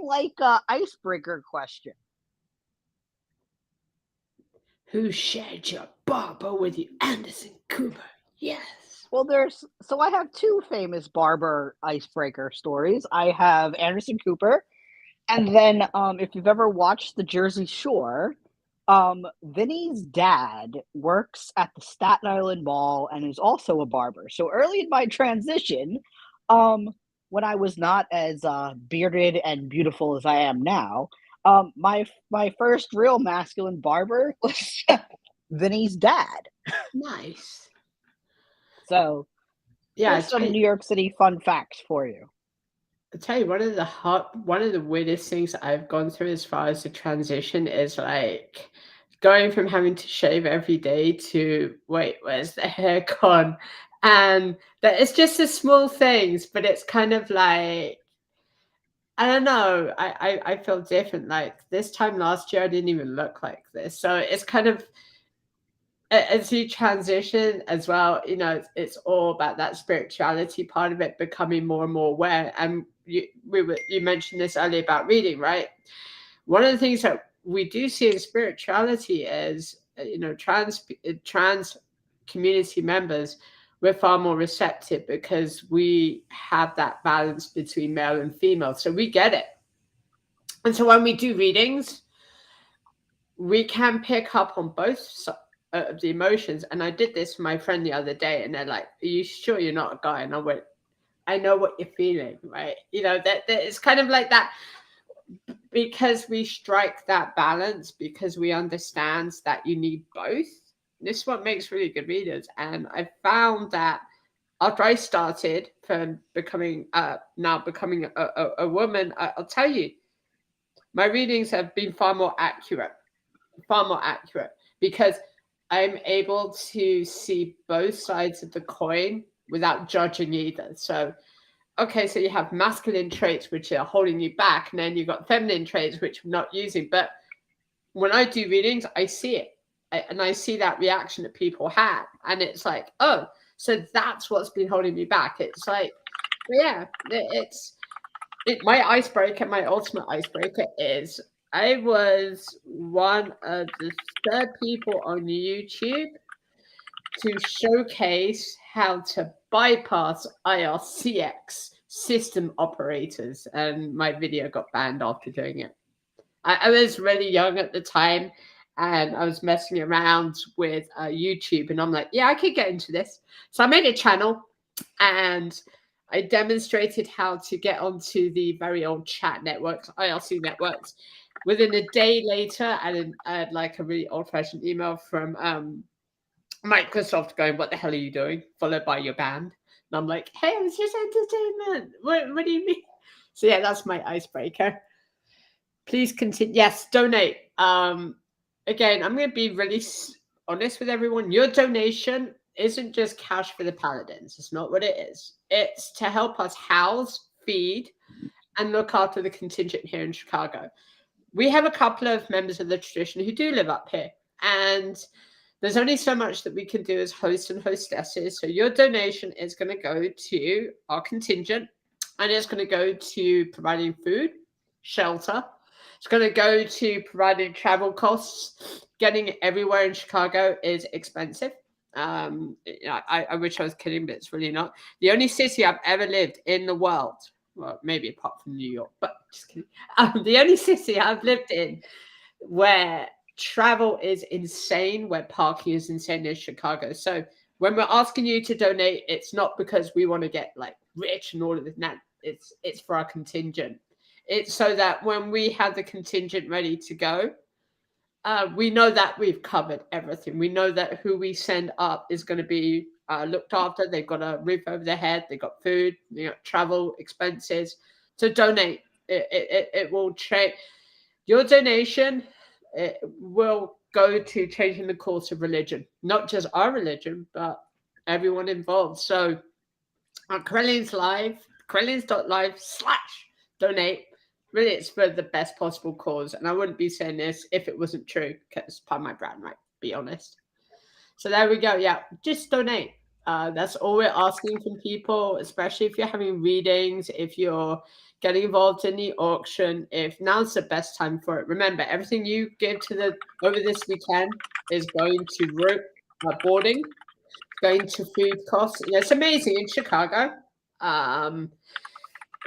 like icebreaker question. Who shared your barber with you? Anderson Cooper. Yes. Well, I have two famous barber icebreaker stories. I have Anderson Cooper, and then if you've ever watched The Jersey Shore, Vinny's dad works at the Staten Island Mall and is also a barber. So early in my transition, when I was not as bearded and beautiful as I am now, my first real masculine barber was Vinny's dad. Nice. So yeah, some New York City fun facts for you. I'll tell you, one of the weirdest things I've gone through as far as the transition is like going from having to shave every day to wait, where's the hair gone? And that it's just the small things, but it's kind of like, I don't know, I feel different. Like this time last year, I didn't even look like this. So it's kind of, as you transition as well, it's all about that spirituality part of it, becoming more and more aware. And you mentioned this earlier about reading, right? One of the things that we do see in spirituality is, trans community members, we're far more receptive because we have that balance between male and female. So we get it. And so when we do readings, we can pick up on both of the emotions. And I did this for my friend the other day, and they're like, are you sure you're not a guy? And I went, I know what you're feeling, right? That it's kind of like that, because we strike that balance, because we understand that you need both. This is what makes really good readers. And I found that after I started from becoming a woman, I'll tell you, my readings have been far more accurate, because I'm able to see both sides of the coin without judging either. So, okay, so you have masculine traits which are holding you back, and then you've got feminine traits which I'm not using. But when I do readings, I see it, and I see that reaction that people have, and it's like, oh, so that's what's been holding me back. It's like, yeah, my icebreaker, my ultimate icebreaker is, I was one of the third people on YouTube to showcase how to bypass IRCX system operators, and my video got banned after doing it. I was really young at the time, and I was messing around with YouTube, and I'm like, yeah, I could get into this. So I made a channel, and I demonstrated how to get onto the very old chat networks, IRC networks. Within a day later, I had like a really old-fashioned email from Microsoft going, what the hell are you doing? Followed by your band. And I'm like, hey, it was just entertainment. What do you mean? So yeah, that's my icebreaker. Please continue. Yes, donate. Again, I'm going to be really honest with everyone. Your donation isn't just cash for the paladins. It's not what it is. It's to help us house, feed, and look after the contingent here in Chicago. We have a couple of members of the tradition who do live up here, and there's only so much that we can do as hosts and hostesses. So your donation is going to go to our contingent, and it's going to go to providing food, shelter. It's going to go to providing travel costs. Getting everywhere in Chicago is expensive. I wish I was kidding, but it's really not. The only city I've ever lived in the world, well, maybe apart from New York, but just kidding. The only city I've lived in where travel is insane, where parking is insane, is Chicago. So when we're asking you to donate, it's not because we want to get like rich and all of this. No, it's for our contingent. It's so that when we have the contingent ready to go, we know that we've covered everything. We know that who we send up is going to be looked after. They've got a roof over their head. They've got food, travel expenses. So donate. It will change. Your donation will go to changing the course of religion, not just our religion, but everyone involved. So on Correllians Live, Correllians.live/donate. Really, it's for the best possible cause. And I wouldn't be saying this if it wasn't true, because it's part of my brand, right? Be honest. So there we go. Yeah, just donate. That's all we're asking from people, especially if you're having readings, if you're getting involved in the auction, if now's the best time for it. Remember, everything you give to over this weekend is going to boarding, going to food costs. It's amazing in Chicago.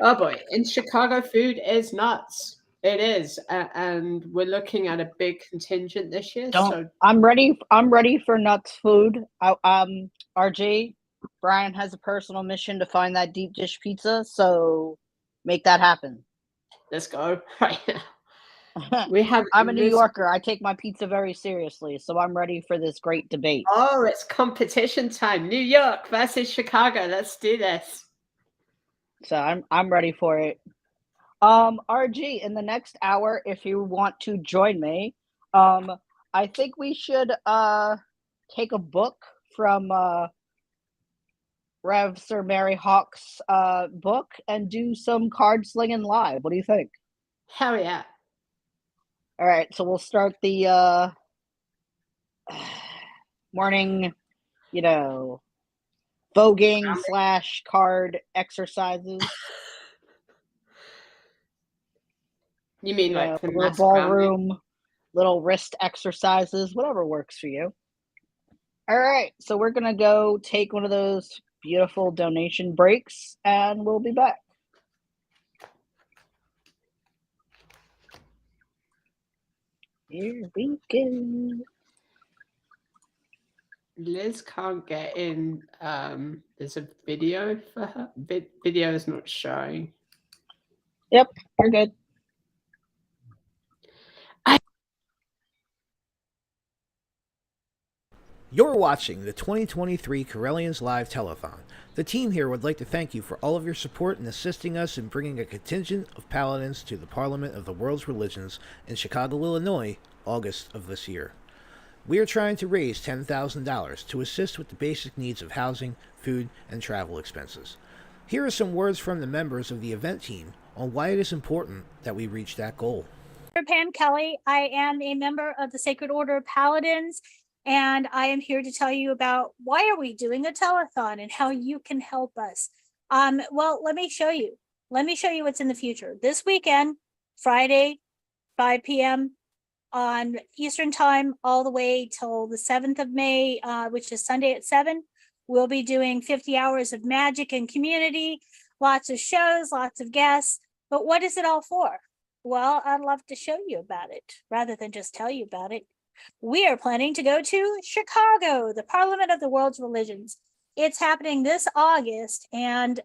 Oh boy, in Chicago, food is nuts. It is, and we're looking at a big contingent this year. So I'm ready. I'm ready for nuts food. RG, Bryan has a personal mission to find that deep dish pizza, so make that happen. Let's go right now. We have. I'm a New Yorker. I take my pizza very seriously, so I'm ready for this great debate. Oh, it's competition time! New York versus Chicago. Let's do this. So I'm ready for it. RG, in the next hour, if you want to join me, I think we should take a book from Rev Sir Mary Hawk's book and do some card slinging live. What do you think? Hell yeah! All right, so we'll start the morning, voguing / card exercises. You mean like the little ballroom, little wrist exercises, whatever works for you. All right, so we're going to go take one of those beautiful donation breaks, and we'll be back. Here we go. Liz can't get in. There's a video for her. Video is not showing. Yep, we're good. You're watching the 2023 Correllians Live Telethon. The team here would like to thank you for all of your support in assisting us in bringing a contingent of paladins to the Parliament of the World's Religions in Chicago, Illinois, August of this year. We are trying to raise $10,000 to assist with the basic needs of housing, food, and travel expenses. Here are some words from the members of the event team on why it is important that we reach that goal. I'm Pam Kelly. I am a member of the Sacred Order of Paladins, and I am here to tell you about why are we doing a telethon and how you can help us. Well, let me show you. Let me show you what's in the future. This weekend, Friday, 5 p.m. on Eastern Time, all the way till the 7th of May, which is Sunday at 7. We'll be doing 50 hours of magic and community, lots of shows, lots of guests. But what is it all for? Well, I'd love to show you about it rather than just tell you about it. We are planning to go to Chicago, the Parliament of the World's Religions. It's happening this August, and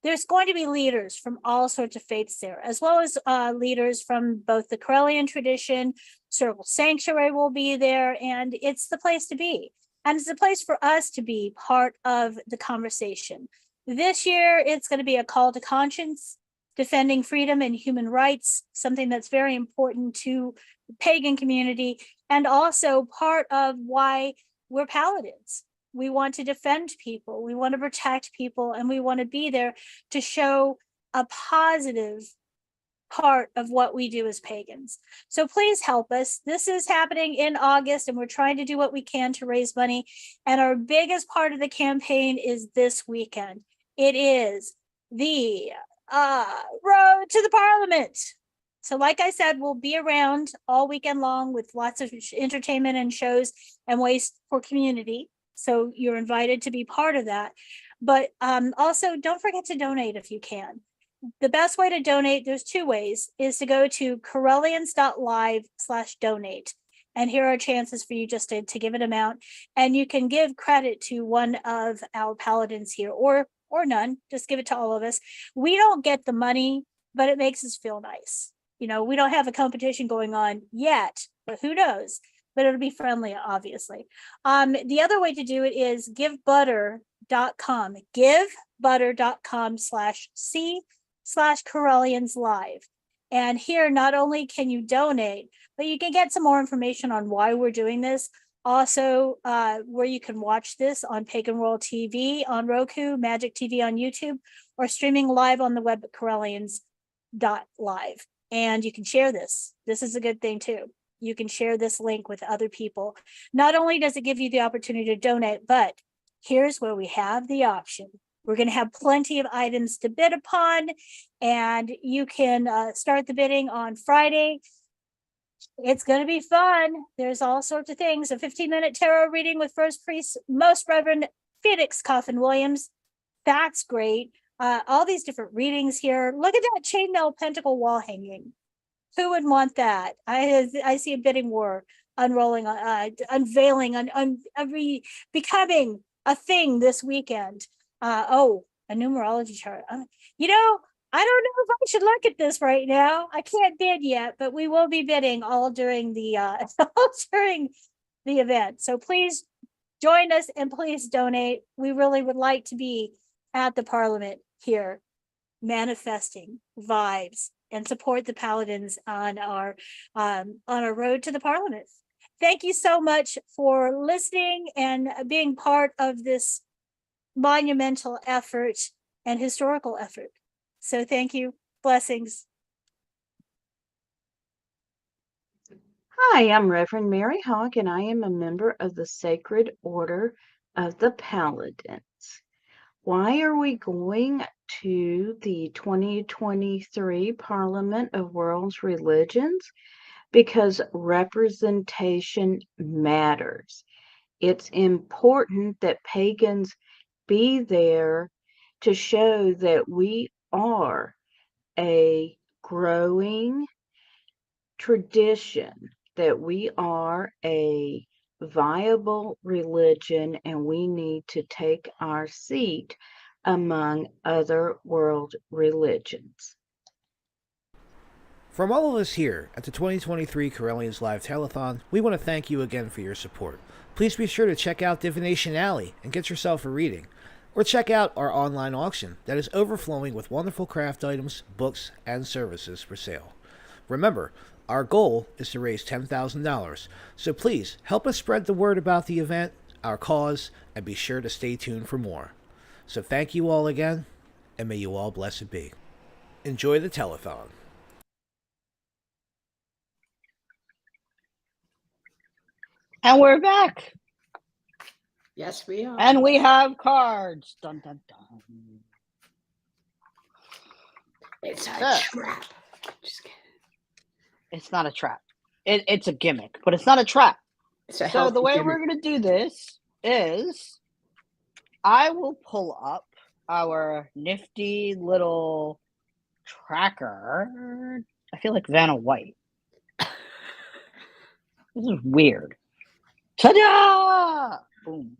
there's going to be leaders from all sorts of faiths there, as well as leaders from both the Correllian tradition. Circle Sanctuary will be there, and it's the place to be. And it's a place for us to be part of the conversation. This year, it's going to be a call to conscience, defending freedom and human rights, something that's very important to the pagan community, and also part of why we're paladins. We want to defend people. We want to protect people, and we want to be there to show a positive part of what we do as pagans. So please help us. This is happening in August, and we're trying to do what we can to raise money. And our biggest part of the campaign is this weekend. It is the road to the Parliament. So like I said, we'll be around all weekend long with lots of entertainment and shows and ways for community. So you're invited to be part of that. But also don't forget to donate if you can. The best way to donate, there's two ways, is to go to Correllians.live/donate. And here are chances for you just to give an amount. And you can give credit to one of our paladins here, or none. Just give it to all of us. We don't get the money, but it makes us feel nice. You know, we don't have a competition going on yet, but who knows? But it'll be friendly, obviously. The other way to do it is givebutter.com. Givebutter.com/C/Correllians Live. And here, not only can you donate, but you can get some more information on why we're doing this. Also, where you can watch this on Pagan World TV, on Roku, Magic TV on YouTube, or streaming live on the web at Correllians.live. And you can share this. This is a good thing too. You can share this link with other people. Not only does it give you the opportunity to donate, but here's where we have the option. We're going to have plenty of items to bid upon, and you can start the bidding on Friday. It's going to be fun. There's all sorts of things. A 15-minute tarot reading with First Priest, Most Reverend Felix Coffin Williams. That's great. All these different readings here. Look at that chainmail pentacle wall hanging. Who would want that? I see a bidding war unrolling, unveiling, becoming a thing this weekend. A numerology chart. You know, I don't know if I should look at this right now. I can't bid yet, but we will be bidding all during the event. So please join us and please donate. We really would like to be at the Parliament here, manifesting vibes and support the paladins on our road to the Parliament. Thank you so much for listening and being part of this monumental effort and historical effort. So thank you. Blessings. Hi, I'm Reverend Mary Hawk, and I am a member of the Sacred Order of the Paladins. Why are we going to the 2023 Parliament of World's Religions? Because representation matters. It's important that pagans be there to show that we are a growing tradition, that we are a viable religion, and we need to take our seat among other world religions. From all of us here at the 2023 Correllians Live Telethon, we want to thank you again for your support. Please be sure to check out Divination Alley and get yourself a reading. Or check out our online auction that is overflowing with wonderful craft items, books, and services for sale. Remember, our goal is to raise $10,000, so please help us spread the word about the event, our cause, and be sure to stay tuned for more. So thank you all again, and may you all blessed be. Enjoy the telethon. And we're back. Yes, we are. And we have cards. Dun, dun, dun. It's a trap. Just kidding. It's not a trap. It's a gimmick, but it's not a trap. So the way gimmick. we're going to do this is I will pull up our nifty little tracker. I feel like Vanna White. This is weird. Ta-da! Boom.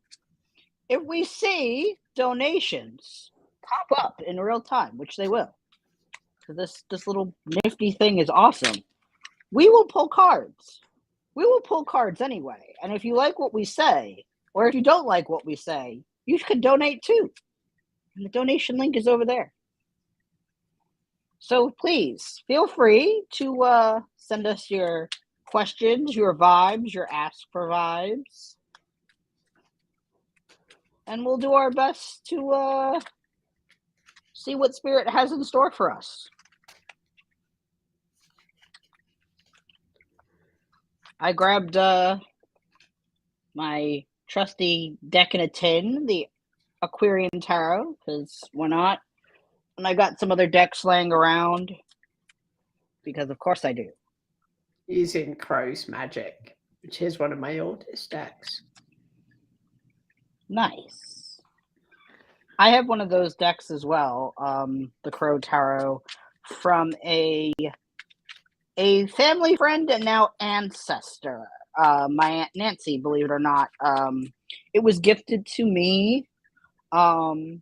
If we see donations pop up in real time, which they will, because this little nifty thing is awesome, we will pull cards. We will pull cards anyway. And if you like what we say, or if you don't like what we say, you could donate too. And the donation link is over there. So please feel free to send us your questions, your vibes, your ask for vibes. and we'll do our best to see what Spirit has in store for us. I grabbed my trusty deck in a tin, the Aquarian Tarot, because why not? And I got some other decks laying around, because of course I do. Using Crow's Magic, which is one of my oldest decks. Nice. I have one of those decks as well, the Crow Tarot, from a family friend and now ancestor, my Aunt Nancy, believe it or not. It was gifted to me, and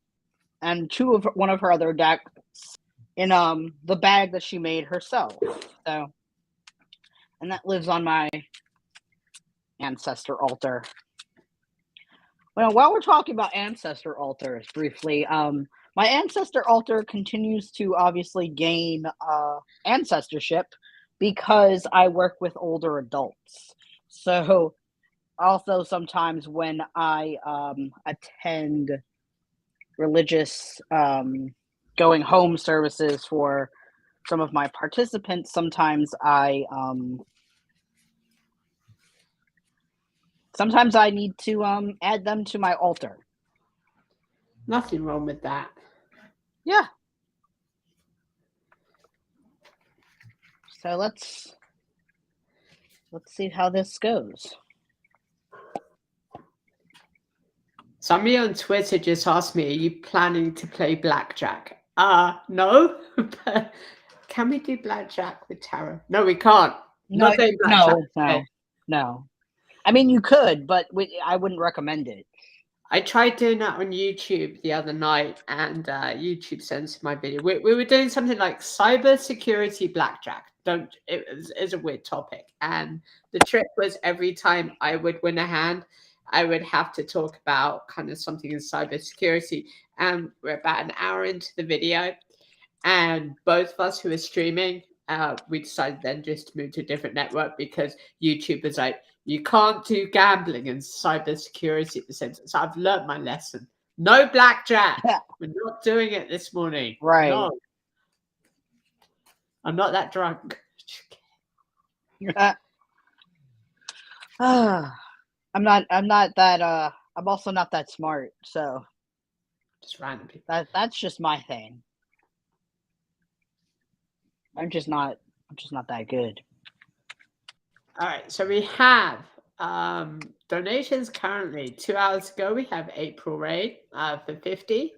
one of her other decks in the bag that she made herself. So, and that lives on my ancestor altar. Well, while we're talking about ancestor altars briefly, my ancestor altar continues to obviously gain ancestorship because I work with older adults. So also sometimes when I attend religious going home services for some of my participants, sometimes I need to add them to my altar. Nothing wrong with that. Yeah. So let's see how this goes. Somebody on Twitter just asked me, are you planning to play blackjack? No. Can we do blackjack with tarot? No, we can't. No, Not playing blackjack. No. I mean, you could, but I wouldn't recommend it. I tried doing that on YouTube the other night, and YouTube censored my video. We were doing something like cybersecurity blackjack. It's a weird topic, and the trick was every time I would win a hand, I would have to talk about kind of something in cybersecurity. And we're about an hour into the video, and both of us who were streaming, we decided then just to move to a different network because YouTube was like, you can't do gambling and cybersecurity at the same time. So I've learned my lesson. No blackjack. We're not doing it this morning. Right. No. I'm not that drunk. I'm not that I'm also not that smart, so just randomly. That's just my thing. I'm just not that good. All right, so we have donations currently. 2 hours ago, we have April Ray for 50.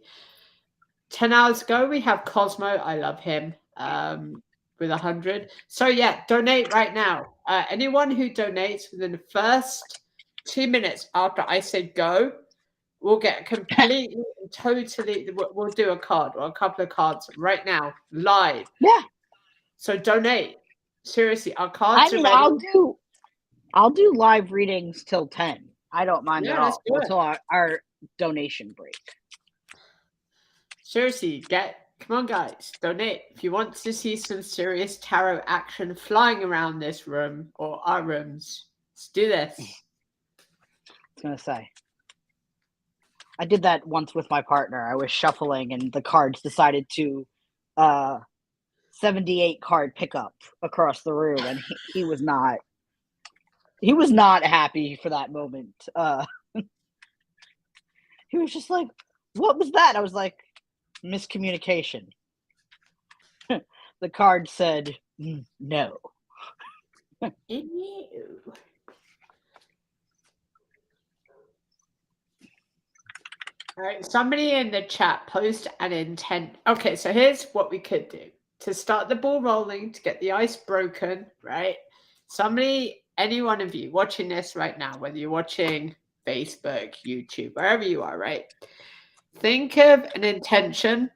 10 hours ago, we have Cosmo. I love him with 100. So yeah, donate right now. Anyone who donates within the first 2 minutes after I say go, we'll get completely and totally. We'll do a card or a couple of cards right now, live. Yeah. So donate. Seriously, our cards are ready. I'll do live readings till 10. I don't mind at all until our donation break. Seriously, come on, guys, donate if you want to see some serious tarot action flying around this room or our rooms. Let's do this. I was gonna say, I did that once with my partner. I was shuffling, and the cards decided to 78 card pickup across the room, and he was not happy for that moment. He was just like, what was that? I was like, miscommunication. The card said no. All right, somebody in the chat post an intent. Okay, so here's what we could do to start the ball rolling, to get the ice broken, right? Any one of you watching this right now, whether you're watching Facebook, YouTube, wherever you are, right? Think of an intention.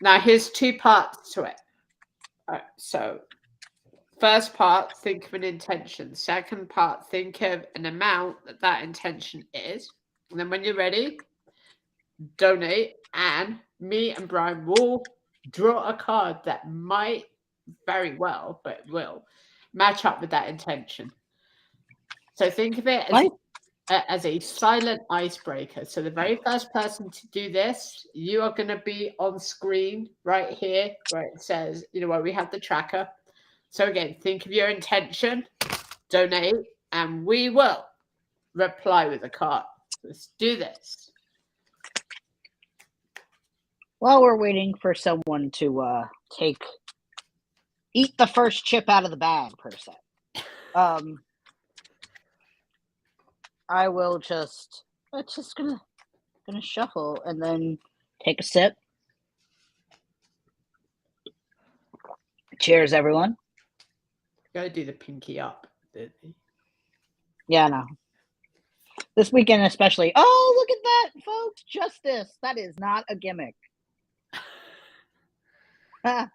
Now, here's 2 parts to it. All right, so first part, think of an intention. Second part, think of an amount that intention is. And then when you're ready, donate, and me and Bryan will draw a card that might very well, but will match up with that intention. So think of it as as a silent icebreaker. So the very first person to do this, you are going to be on screen right here where it says, where we have the tracker. So again, think of your intention, donate, and we will reply with a card. Let's do this. While we're waiting for someone to eat the first chip out of the bag, per se, I will just gonna shuffle and then take a sip. Cheers, everyone. Gotta do the pinky up. Yeah, no. This weekend especially. Oh, look at that, folks! Justice. That is not a gimmick. All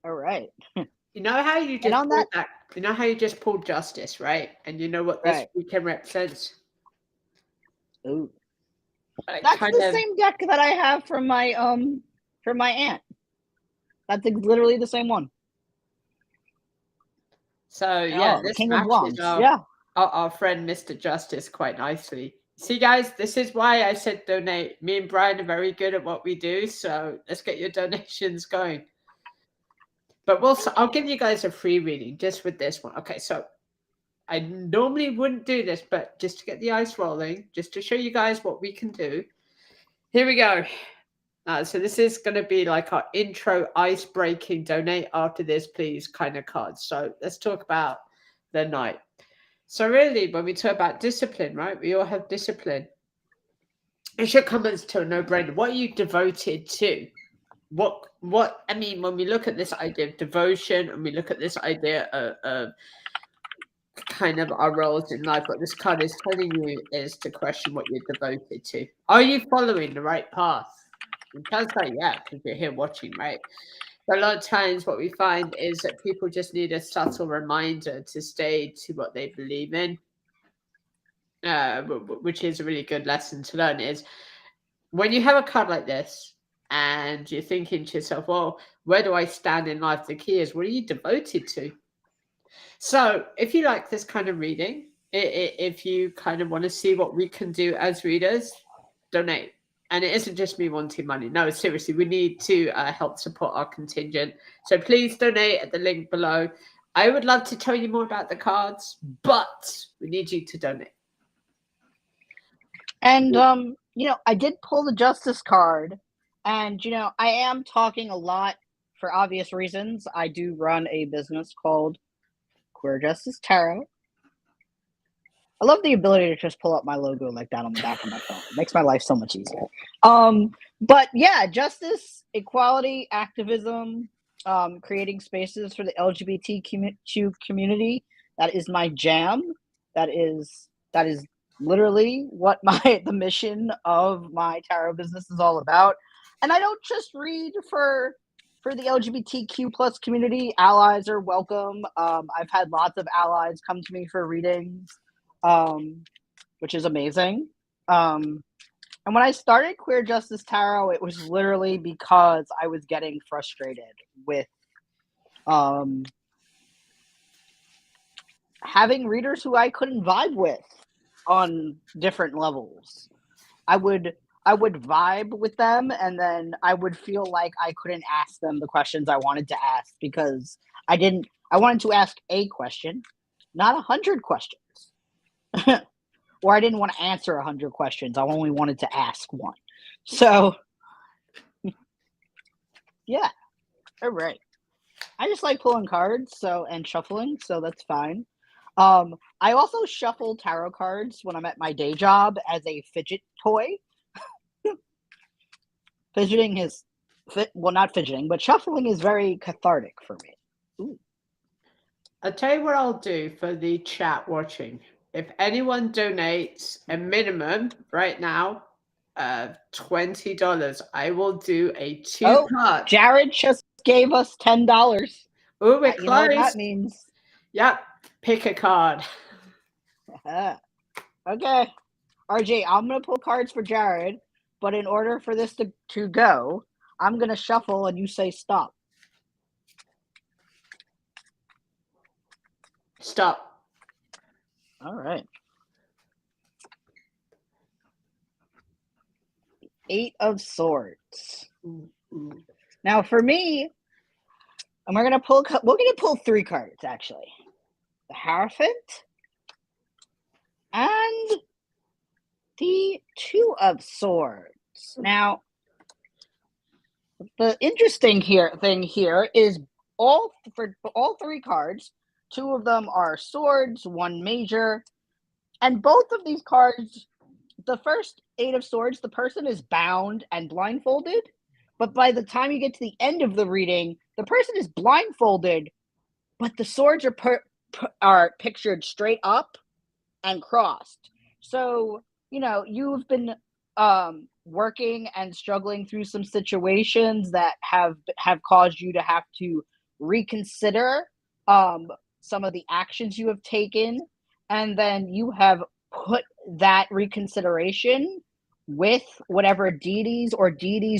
right. You know how you just pulled that? You know how you just pulled Justice, right? And you know what this weekend represents? Ooh. That's the same deck that I have from my aunt. That's literally the same one. So yeah, this matches our friend Mr. Justice quite nicely. See, guys, this is why I said donate. Me and Bryan are very good at what we do, so let's get your donations going. But I'll give you guys a free reading just with this one. Okay, so I normally wouldn't do this, but just to get the ice rolling, just to show you guys what we can do. Here we go. So this is going to be like our intro ice-breaking donate after this, please kind of card. So let's talk about the night. So really, when we talk about discipline, right, we all have discipline. It should come as to a no-brainer. What are you devoted to? I mean, when we look at this idea of devotion and we look at this idea of kind of our roles in life, what this card is telling you is to question what you're devoted to. Are you following the right path? It sounds like, yeah, because you're here watching, right? But a lot of times what we find is that people just need a subtle reminder to stay to what they believe in, which is a really good lesson to learn, is when you have a card like this and you're thinking to yourself, well, where do I stand in life? The key is, what are you devoted to? So if you like this kind of reading, if you kind of want to see what we can do as readers, donate. And it isn't just me wanting money. No, seriously, we need to help support our contingent. So please donate at the link below. I would love to tell you more about the cards, but we need you to donate. And, I did pull the Justice card. And, I am talking a lot for obvious reasons. I do run a business called Queer Justice Tarot. I love the ability to just pull up my logo like that on the back of my phone. It makes my life so much easier. But yeah, justice, equality, activism, creating spaces for the LGBTQ community. That is my jam. That is literally what the mission of my tarot business is all about. And I don't just read for the LGBTQ plus community. Allies are welcome. I've had lots of allies come to me for readings. Which is amazing. And when I started Queer Justice Tarot, it was literally because I was getting frustrated with having readers who I couldn't vibe with on different levels. I would vibe with them, and then I would feel like I couldn't ask them the questions I wanted to ask because I wanted to ask a question, not 100 questions. Or I didn't want to answer 100 questions. I only wanted to ask one. So, yeah. All right. I just like pulling cards and shuffling, so that's fine. I also shuffle tarot cards when I'm at my day job as a fidget toy. Fidgeting is, not fidgeting, but shuffling is very cathartic for me. Ooh. I'll tell you what I'll do for the chat watching. If anyone donates a minimum right now of $20, I will do a two-card. Jared just gave us $10. Oh, we're close. You know what that means? Yep. Pick a card. Okay. RJ, I'm going to pull cards for Jared, but in order for this to go, I'm going to shuffle and you say stop. Stop. All right. Eight of Swords. Mm-hmm. Now, for me, and we're gonna pull three cards actually: the Hierophant and the Two of Swords. Now, the interesting thing here is for all three cards, two of them are swords, one major, and both of these cards, the first Eight of Swords, the person is bound and blindfolded, but by the time you get to the end of the reading, the person is blindfolded, but the swords are pictured straight up and crossed. So, you've been working and struggling through some situations that have caused you to have to reconsider some of the actions you have taken, and then you have put that reconsideration with whatever deities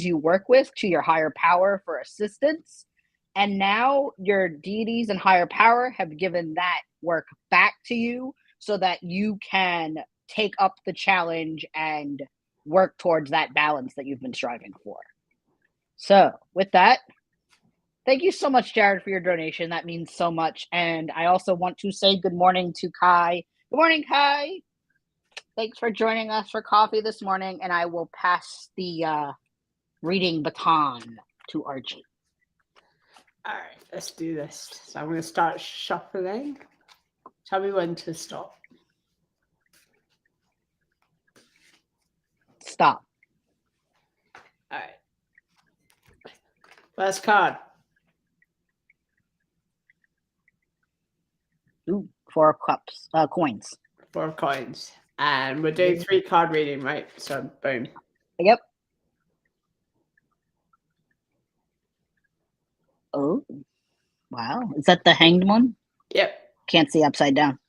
you work with to your higher power for assistance. And now your deities and higher power have given that work back to you so that you can take up the challenge and work towards that balance that you've been striving for. So, with that, thank you so much, Jared, for your donation. That means so much. And I also want to say good morning to Kai. Good morning, Kai. Thanks for joining us for coffee this morning. And I will pass the reading baton to Archie. All right, let's do this. So I'm going to start shuffling. Tell me when to stop. Stop. All right. First card. Ooh, 4 of cups, coins. 4 coins. And we're doing 3 card reading, right? So boom. Yep. Oh, wow. Is that the Hanged one? Yep. Can't see upside down.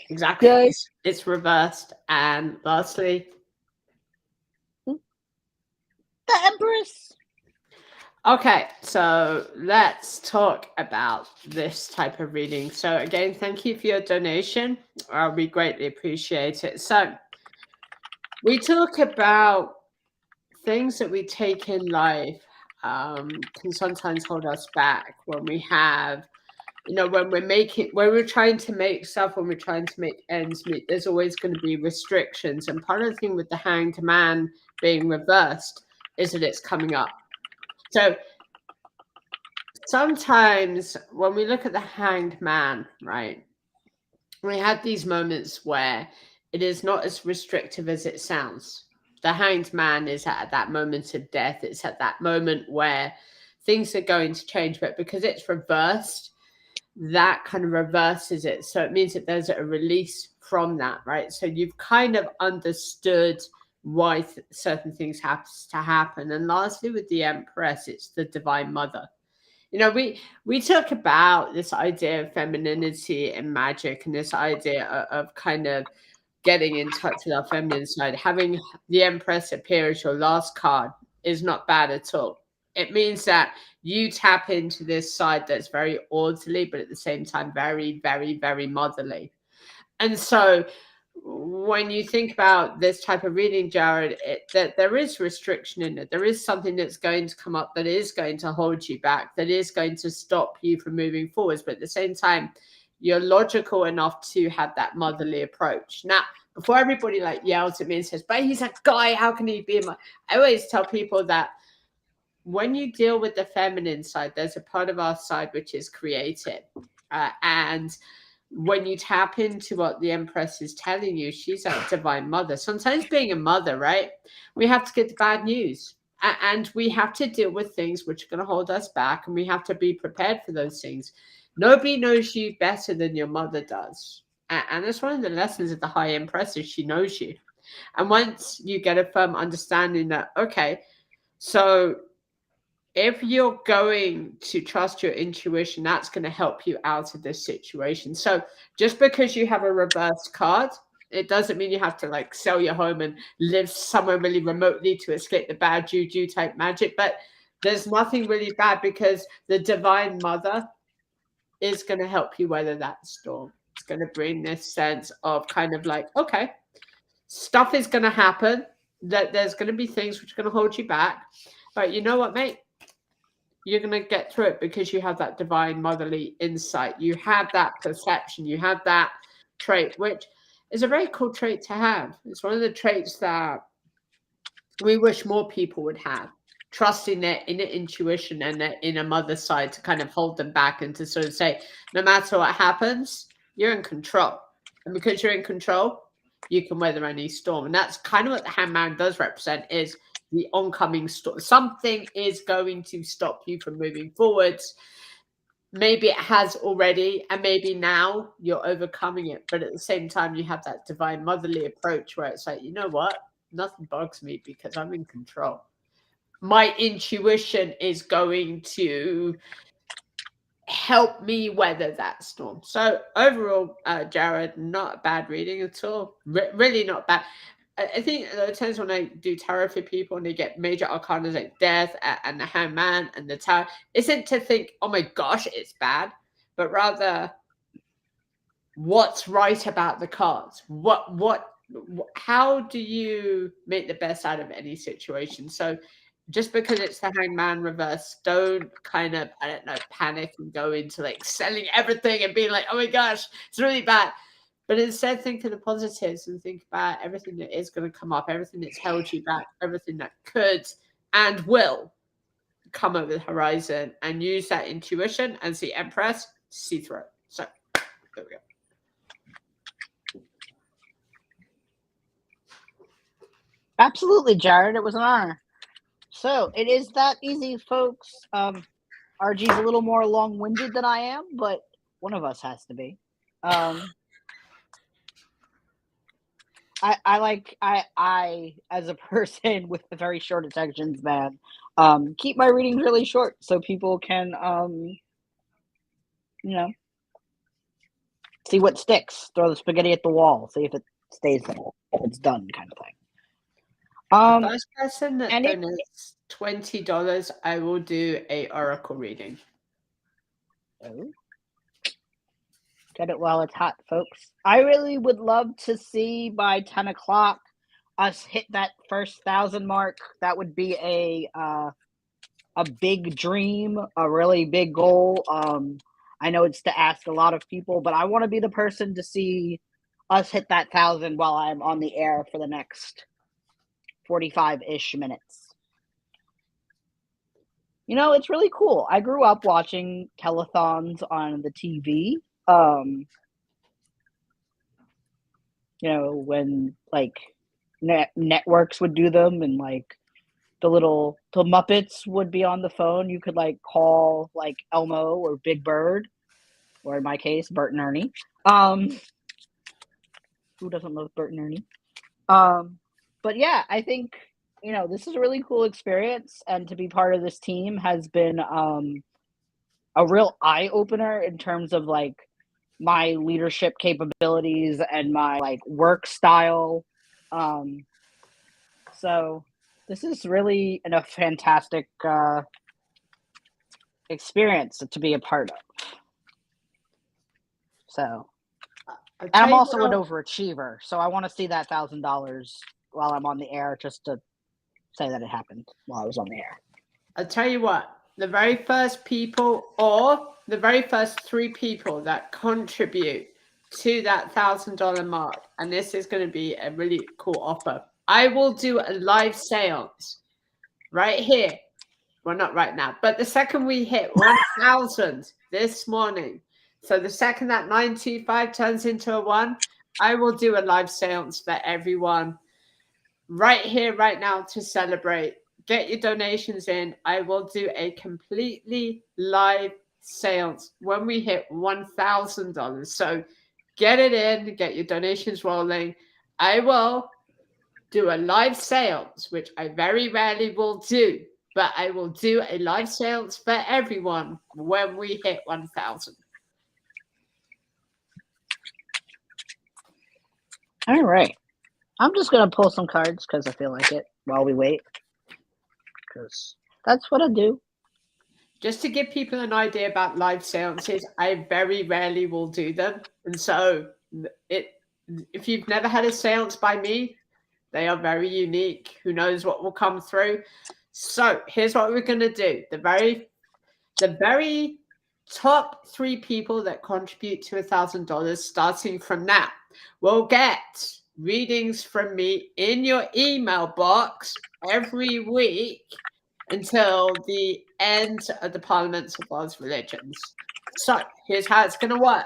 Exactly. Good. It's reversed. And lastly, the Empress. Okay, so let's talk about this type of reading. So again, thank you for your donation. We greatly appreciate it. So we talk about things that we take in life can sometimes hold us back when we have, when we're trying to make stuff, when we're trying to make ends meet, there's always going to be restrictions. And part of the thing with the Hanged Man being reversed is that it's coming up. So sometimes when we look at the Hanged Man, right, we have these moments where it is not as restrictive as it sounds. The Hanged Man is at that moment of death. It's at that moment where things are going to change, but because it's reversed, that kind of reverses it. So it means that there's a release from that, right? So you've kind of understood why certain things have to happen. And lastly, with the Empress, it's the Divine Mother. We talk about this idea of femininity and magic, and this idea of kind of getting in touch with our feminine side. Having the Empress appear as your last card is not bad at all. It means that you tap into this side that's very orderly, but at the same time, very, very, very motherly. And so when you think about this type of reading, Jared, that there is restriction in it. There is something that's going to come up that is going to hold you back, that is going to stop you from moving forwards. But at the same time, you're logical enough to have that motherly approach. Now, before everybody yells at me and says, but he's a guy, how can he be I always tell people that when you deal with the feminine side, there's a part of our side which is creative. And when you tap into what the Empress is telling you, she's a Divine Mother. Sometimes being a mother, right, we have to get the bad news. And we have to deal with things which are going to hold us back. And we have to be prepared for those things. Nobody knows you better than your mother does. And that's one of the lessons of the High Empress is she knows you. And once you get a firm understanding that, okay, so if you're going to trust your intuition, that's going to help you out of this situation. So just because you have a reversed card, it doesn't mean you have to sell your home and live somewhere really remotely to escape the bad juju type magic. But there's nothing really bad because the Divine Mother is going to help you weather that storm. It's going to bring this sense of kind of okay, stuff is going to happen. that there's going to be things which are going to hold you back. But you know what, mate? You're going to get through it because you have that divine motherly insight. You have that perception. You have that trait, which is a very cool trait to have. It's one of the traits that we wish more people would have. Trusting their inner intuition and their inner mother side to kind of hold them back and to sort of say, no matter what happens, you're in control. And because you're in control, you can weather any storm. And that's kind of what the hangman does represent, is the oncoming storm. Something is going to stop you from moving forwards. Maybe it has already, and maybe now you're overcoming it. But at the same time, you have that divine motherly approach where it's like, you know what? Nothing bugs me because I'm in control. My intuition is going to help me weather that storm. So overall, Jared, not a bad reading at all. Really not bad. I think there are times when I do tarot for people and they get major arcana like death and the hangman and the tower, isn't to think, oh my gosh, it's bad, but rather what's right about the cards. How do you make the best out of any situation? So just because it's the hangman reverse, don't kind of, I don't know, panic and go into like selling everything and being like, oh my gosh, it's really bad. But instead, think of the positives and think about everything that is going to come up, everything that's held you back, everything that could and will come over the horizon, and use that intuition and see Empress, see through it. So there we go. Absolutely, Jared. It was an honor. So it is that easy, folks. RG's a little more long-winded than I am, but one of us has to be. I as a person with a very short attention span, keep my readings really short so people can see what sticks. Throw the spaghetti at the wall, see if it stays there, if it's done, kind of thing. The first person that donates $20, I will do a oracle reading. Oh. Get it while it's hot, folks. I really would love to see by 10 o'clock us hit that first 1,000 mark. That would be a big dream, a really big goal. I know it's to ask a lot of people, but I want to be the person to see us hit that 1,000 while I'm on the air for the next 45-ish minutes. You know, it's really cool. I grew up watching telethons on the TV. You know, when like networks would do them, and like the Muppets would be on the phone. You could like call like Elmo or Big Bird, or in my case, Bert and Ernie. Who doesn't love Bert and Ernie? But yeah, I think, you know, this is a really cool experience, and to be part of this team has been a real eye opener in terms of like my leadership capabilities and my like work style. So this is really a fantastic experience to be a part of. So, and I'm also an overachiever, so I want to see that $1,000 while I'm on the air, just to say that it happened while I was on the air. I'll tell you what, the very first people, or the very first 3 people that contribute to that $1,000 mark, and this is going to be a really cool offer, I will do a live seance right here. Well, not right now, but the second we hit 1,000 this morning, so the second that 925 turns into a 1, I will do a live seance for everyone right here, right now, to celebrate. Get your donations in. I will do a completely live seance when we hit $1,000. So get it in, get your donations rolling. I will do a live seance, which I very rarely will do, but I will do a live seance for everyone when we hit 1,000. All right. I'm just going to pull some cards because I feel like it while we wait, because that's what I do. Just to give people an idea about live seances, I very rarely will do them. And so if you've never had a seance by me, They are very unique. Who knows what will come through? So here's what we're going to do. The very top 3 people that contribute to $1,000 starting from now will get readings from me in your email box every week until the end of the Parliaments of World's Religions. So here's how it's going to work.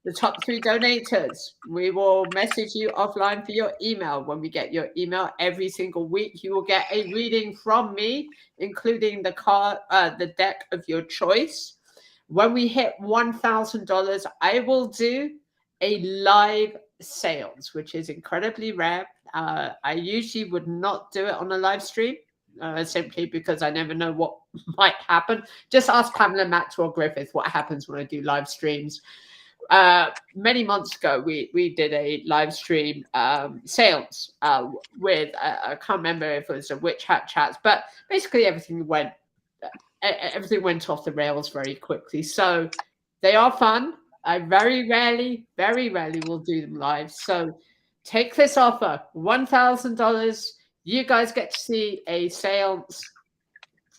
The top 3 donators, we will message you offline for your email. When we get your email every single week, you will get a reading from me, including the deck of your choice. When we hit $1,000, I will do a live seance, which is incredibly rare. I usually would not do it on a live stream, simply because I never know what might happen. Just ask Pamela Maxwell Griffith what happens when I do live streams. Many months ago, we did a live stream seance with, I can't remember if it was a witch hat chats, but basically everything went off the rails very quickly. So they are fun. I very rarely will do them live. So take this offer, $1,000. You guys get to see a seance.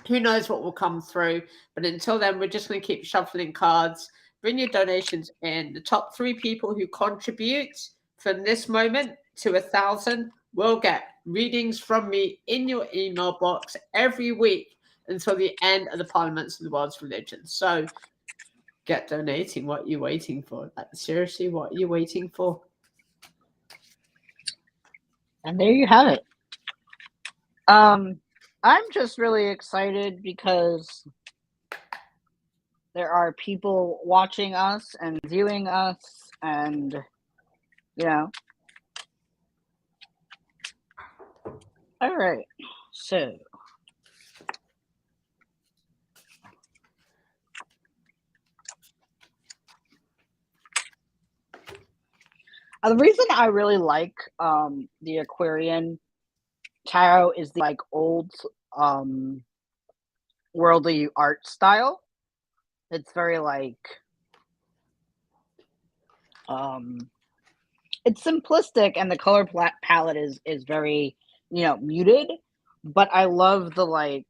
Who knows what will come through? But until then, we're just going to keep shuffling cards. Bring your donations in. The top 3 people who contribute from this moment to 1,000 will get readings from me in your email box every week until the end of the Parliaments of the World's Religions. So get donating. What are you waiting for? Like, seriously, what are you waiting for? And there you have it. I'm just really excited because there are people watching us and viewing us, and all right, so the reason I really like the Aquarian tarot is the old worldly art style. It's very it's simplistic, and the color palette is very muted, but I love the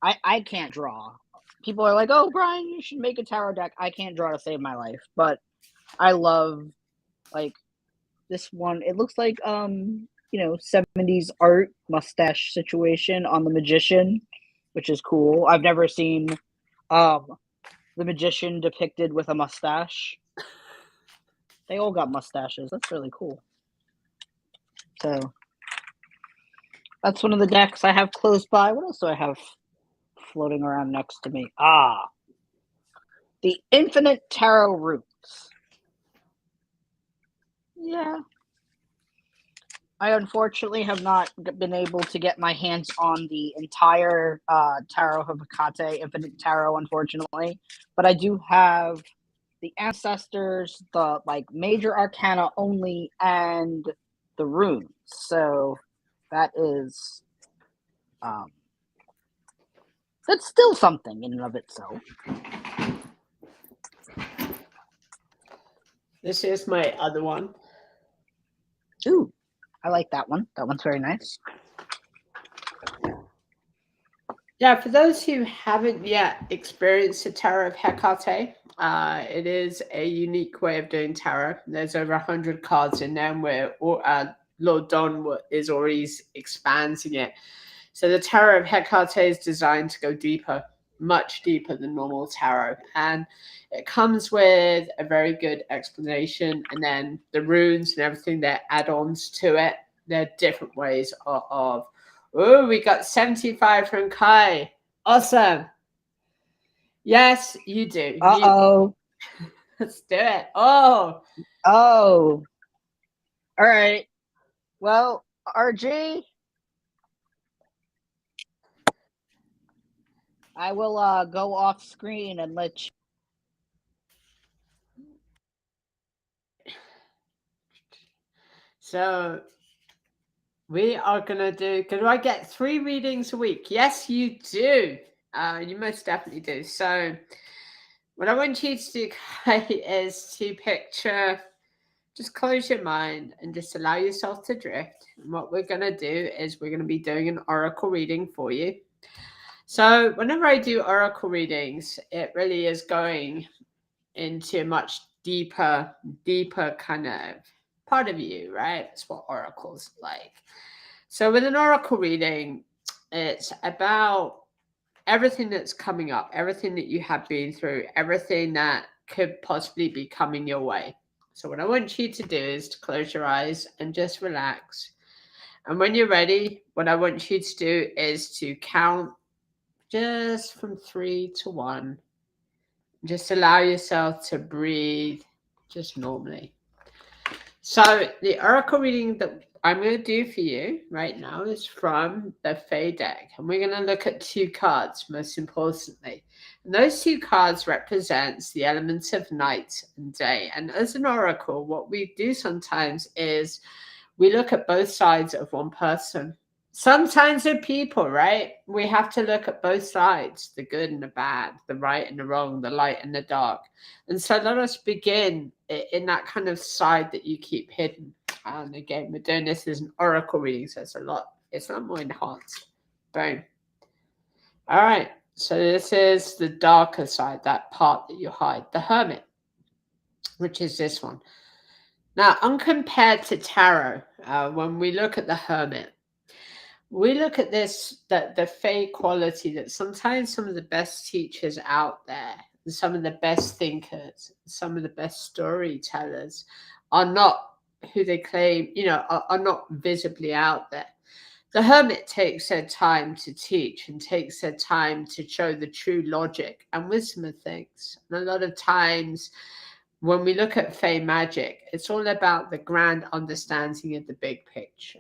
I can't draw. People are like, oh, Bryan, you should make a tarot deck. I can't draw to save my life, but I love this one. It looks like 70s art mustache situation on the Magician, which is cool. I've never seen the Magician depicted with a mustache. They all got mustaches. That's really cool. So that's one of the decks I have close by. What else do I have floating around next to me? The Infinite Tarot Roots. Yeah. I unfortunately have not been able to get my hands on the entire Tarot of Hecate Infinite Tarot, unfortunately. But I do have the Ancestors, the Major Arcana only, and the Runes. So that is that's still something in and of itself. This is my other one. Ooh, I like that one. That one's very nice. Yeah, for those who haven't yet experienced the Tarot of Hecate, it is a unique way of doing tarot. There's over 100 cards in there, where Lord Don is already expanding it. So the Tarot of Hecate is designed to go deeper, much deeper than normal tarot. And it comes with a very good explanation. And then the runes and everything, they're add-ons to it. They're different ways of oh, we got 75 from Kai. Awesome. Yes, you do. Uh-oh. Let's do it. Oh. All right. Well, RG, I will go off screen and let you. So we are going to do I get 3 readings a week? Yes, you do. You most definitely do. So what I want you to do, Kai, is to picture just close your mind and just allow yourself to drift. And what we're going to do is we're going to be doing an oracle reading for you. So whenever I do oracle readings, it really is going into a much deeper kind of part of you, right? That's what oracles like. So with an oracle reading, it's about everything that's coming up, everything that you have been through, everything that could possibly be coming your way. So what I want you to do is to close your eyes and just relax. And when you're ready, what I want you to do is to count just from 3 to 1. Just allow yourself to breathe just normally. So the oracle reading that I'm going to do for you right now is from the Fae deck. And we're going to look at 2 cards, most importantly. And those 2 cards represents the elements of night and day. And as an oracle, what we do sometimes is we look at both sides of one person. Sometimes with people, right? We have to look at both sides, the good and the bad, the right and the wrong, the light and the dark. And so let us begin in that kind of side that you keep hidden. And again, we're doing this as an oracle reading, so it's a lot more enhanced. Boom. All right. So this is the darker side, that part that you hide, the hermit, which is this one. Now, uncompared to tarot, when we look at the hermit, we look at this, the Fae quality that sometimes some of the best teachers out there, some of the best thinkers, some of the best storytellers are not who they claim, are not visibly out there. The hermit takes their time to teach and takes their time to show the true logic and wisdom of things. And a lot of times when we look at Fae magic, it's all about the grand understanding of the big picture.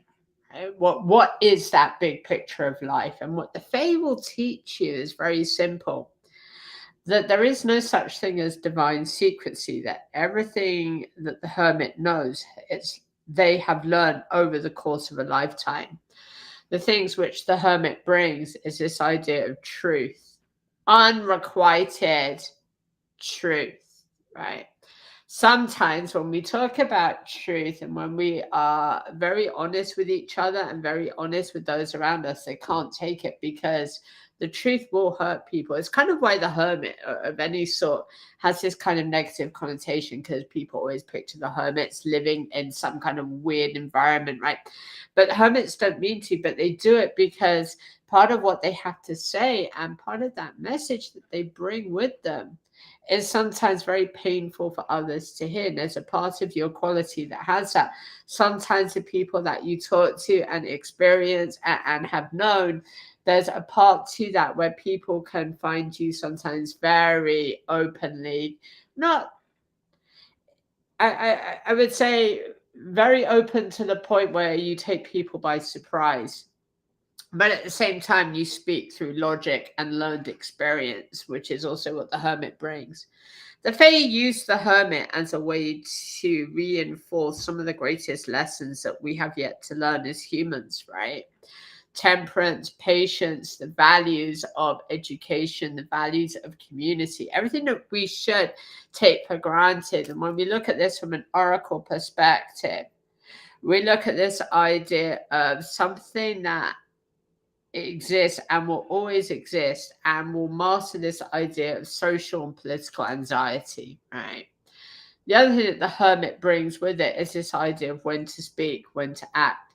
What is that big picture of life? And what the Fae will teach you is very simple. That there is no such thing as divine secrecy, that everything that the hermit knows, they have learned over the course of a lifetime. The things which the hermit brings is this idea of truth, unrequited truth, right? Sometimes when we talk about truth and when we are very honest with each other and very honest with those around us, they can't take it because the truth will hurt people. It's kind of why the hermit of any sort has this kind of negative connotation, because people always picture the hermits living in some kind of weird environment, right? But hermits don't mean to, but they do it because part of what they have to say and part of that message that they bring with them is sometimes very painful for others to hear. And there's a part of your quality that has that. Sometimes the people that you talk to and experience and have known, there's a part to that where people can find you sometimes very openly, I would say very open to the point where you take people by surprise. But at the same time, you speak through logic and learned experience, which is also what the hermit brings. The Fae use the hermit as a way to reinforce some of the greatest lessons that we have yet to learn as humans, right? Temperance, patience, the values of education, the values of community, everything that we should take for granted. And when we look at this from an oracle perspective, we look at this idea of something that exists and will always exist and will master this idea of social and political anxiety, right? The other thing that the hermit brings with it is this idea of when to speak, when to act.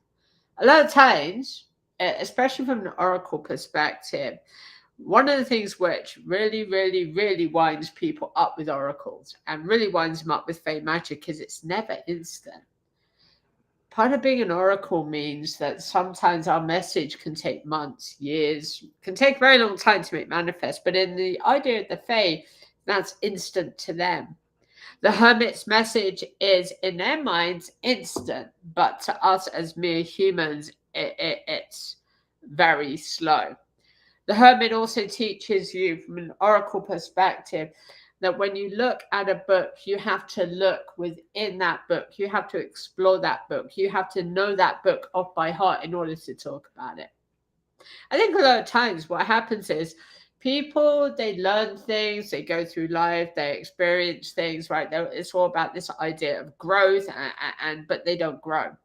A lot of times, especially from an oracle perspective, one of the things which really, really, really winds people up with oracles and really winds them up with Fae magic is it's never instant. Part of being an oracle means that sometimes our message can take months, years, can take a very long time to make manifest. But in the idea of the Fae, that's instant to them. The hermit's message is, in their minds, instant. But to us as mere humans, it's very slow. The hermit also teaches you from an oracle perspective that when you look at a book, you have to look within that book. You have to explore that book. You have to know that book off by heart in order to talk about it. I think a lot of times what happens is people, they learn things, they go through life, they experience things, right? It's all about this idea of growth, and but they don't grow.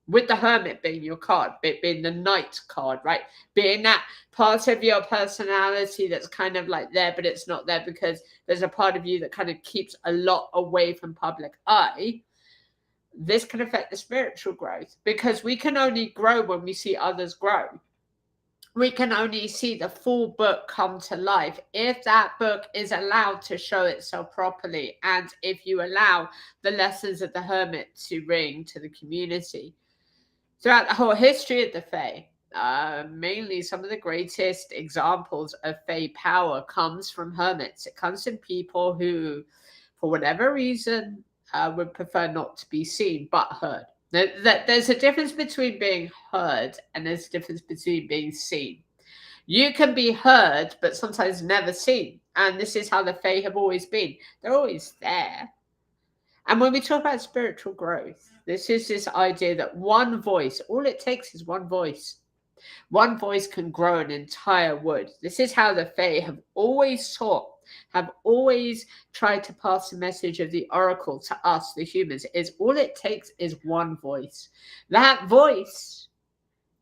With the Hermit being your card, being the Knight card, right? Being that part of your personality that's kind of like there, but it's not there because there's a part of you that kind of keeps a lot away from public eye. This can affect the spiritual growth because we can only grow when we see others grow. We can only see the full book come to life if that book is allowed to show itself properly, and if you allow the lessons of the Hermit to ring to the community. Throughout the whole history of the Fae, mainly some of the greatest examples of Fae power comes from hermits. It comes from people who, for whatever reason, would prefer not to be seen but heard. There's a difference between being heard and there's a difference between being seen. You can be heard, but sometimes never seen. And this is how the Fae have always been. They're always there. And when we talk about spiritual growth, this is this idea that one voice, all it takes is one voice. One voice can grow an entire wood. This is how the Fae have always taught, have always tried to pass the message of the oracle to us, the humans, is all it takes is one voice. That voice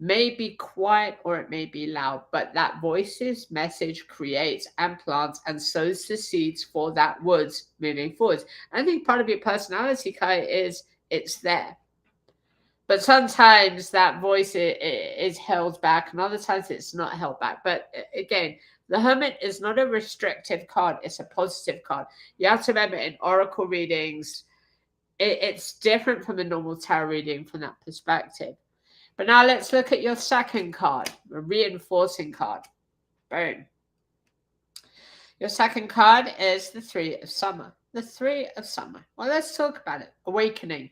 may be quiet or it may be loud, but that voice's message creates and plants and sows the seeds for that woods moving forward. I think part of your personality, Kai, is it's there. But sometimes that voice is held back, and other times it's not held back. But again, the Hermit is not a restrictive card. It's a positive card. You have to remember in oracle readings, it's different from a normal tarot reading from that perspective. But now let's look at your second card, a reinforcing card. Boom. Your second card is the Three of Summer. The Three of Summer. Well, let's talk about it. Awakening.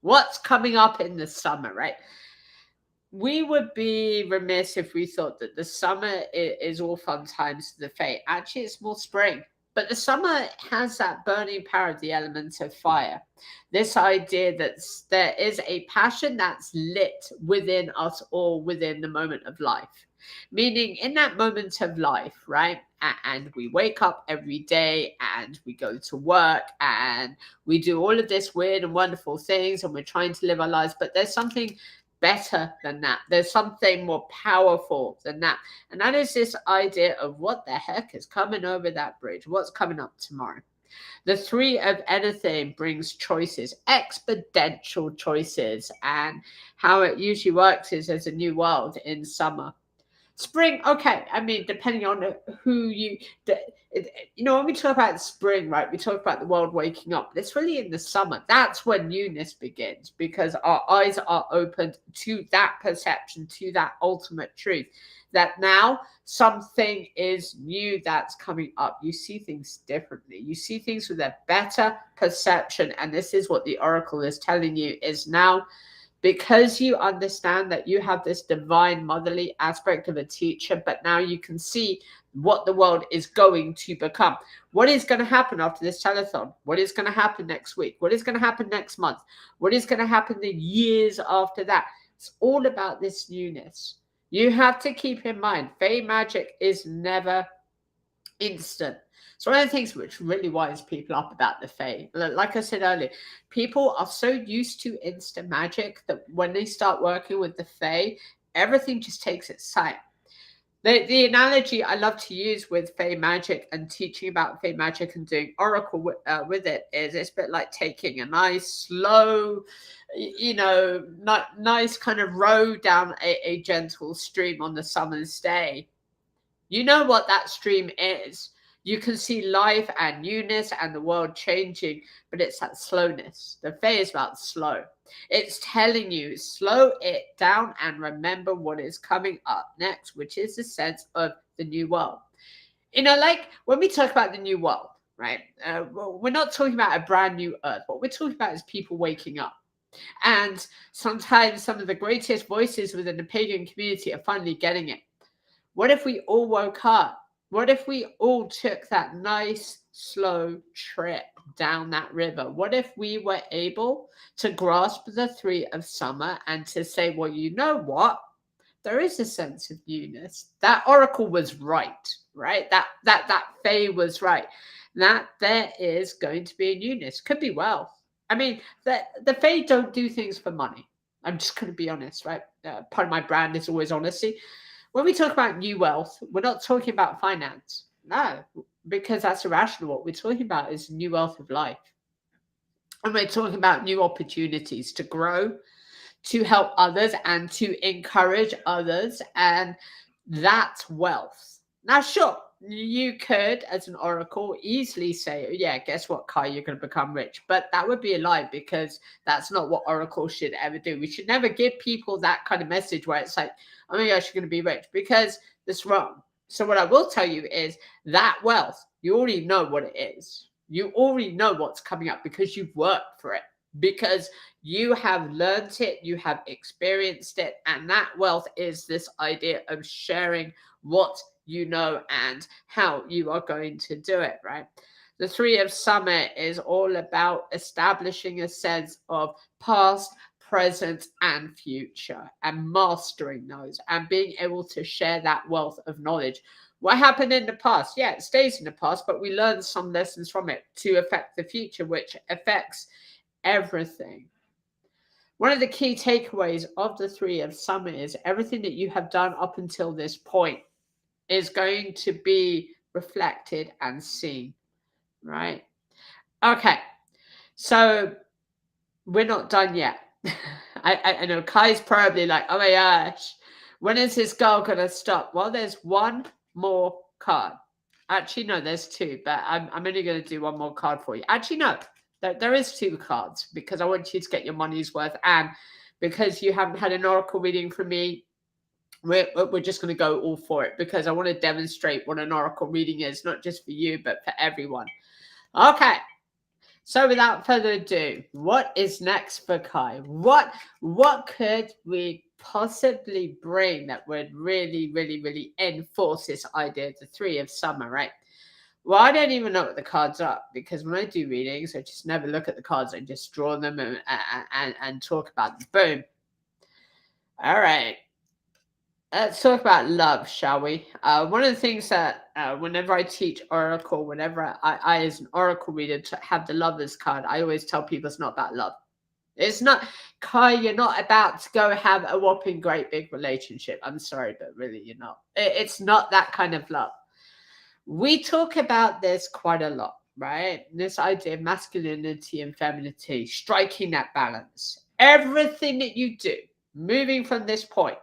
What's coming up in the summer, right? We would be remiss if we thought that the summer is all fun times to the Fae. Actually, it's more spring. But the summer has that burning power of the element of fire. This idea that there is a passion that's lit within us all within the moment of life. Meaning in that moment of life, right? And we wake up every day and we go to work and we do all of this weird and wonderful things and we're trying to live our lives. But there's something better than that. There's something more powerful than that. And that is this idea of what the heck is coming over that bridge? What's coming up tomorrow? The Three of anything brings choices, exponential choices. And how it usually works is there's a new world in summer. Spring, okay. I mean, depending on who you know, when we talk about spring, right, we talk about the world waking up. But it's really in the summer. That's when newness begins because our eyes are opened to that perception, to that ultimate truth. That now something is new that's coming up. You see things differently. You see things with a better perception. And this is what the oracle is telling you is now. Because you understand that you have this divine motherly aspect of a teacher, but now you can see what the world is going to become. What is going to happen after this telethon? What is going to happen next week? What is going to happen next month? What is going to happen the years after that? It's all about this newness. You have to keep in mind, Fae magic is never instant. So one of the things which really winds people up about the Fae, like I said earlier, people are so used to instant magic that when they start working with the Fae, everything just takes its time. The analogy I love to use with Fae magic and teaching about Fae magic and doing oracle with it is it's a bit like taking a nice, slow, nice kind of row down a gentle stream on the summer's day. You know what that stream is. You can see life and newness and the world changing, but it's that slowness. The Fae is about slow. It's telling you, slow it down and remember what is coming up next, which is the sense of the new world. Like when we talk about the new world, right? We're not talking about a brand new earth. What we're talking about is people waking up. And sometimes some of the greatest voices within the pagan community are finally getting it. What if we all woke up? What if we all took that nice, slow trip down that river? What if we were able to grasp the Three of Summer and to say, well, you know what? There is a sense of newness. That oracle was right, right? That Fae was right. That there is going to be a newness. Could be wealth. I mean, the Fae don't do things for money. I'm just going to be honest, right? Part of my brand is always honesty. When we talk about new wealth, we're not talking about finance. No, because that's irrational. What we're talking about is new wealth of life. And we're talking about new opportunities to grow, to help others, and to encourage others. And that's wealth. Now, sure, you could, as an oracle, easily say, yeah, guess what, Kai, you're going to become rich. But that would be a lie, because that's not what oracles should ever do. We should never give people that kind of message where it's like, oh my gosh, you're going to be rich, because that's wrong. So what I will tell you is that wealth, you already know what it is. You already know what's coming up because you've worked for it, because you have learned it, you have experienced it, and that wealth is this idea of sharing what you know and how you are going to do it, right? The Three of Summer is all about establishing a sense of past, present, and future, and mastering those and being able to share that wealth of knowledge. What happened in the past? Yeah, it stays in the past, but we learn some lessons from it to affect the future, which affects everything. One of the key takeaways of the Three of Summer is everything that you have done up until this point is going to be reflected and seen, right? Okay, so we're not done yet. I know Kai's probably like, oh my gosh, when is this girl going to stop? Well, there's one more card. Actually, no, there's two, but I'm only going to do one more card for you. Actually, no, there is two cards, because I want you to get your money's worth. And because you haven't had an oracle reading from me, we're just going to go all for it, because I want to demonstrate what an oracle reading is, not just for you, but for everyone. Okay. So without further ado, what is next for Kai? What could we possibly bring that would really, really, really enforce this idea of the Three of Summer, right? Well, I don't even know what the cards are, because when I do readings, I just never look at the cards. I just draw them and talk about them. Boom. All right. Let's talk about love, shall we? One of the things that whenever I teach Oracle, whenever I as an Oracle reader have the Lovers card, I always tell people it's not about love. It's not, Kai, you're not about to go have a whopping great big relationship. I'm sorry, but really you're not. It's not that kind of love. We talk about this quite a lot, right? This idea of masculinity and femininity, striking that balance. Everything that you do, moving from this point,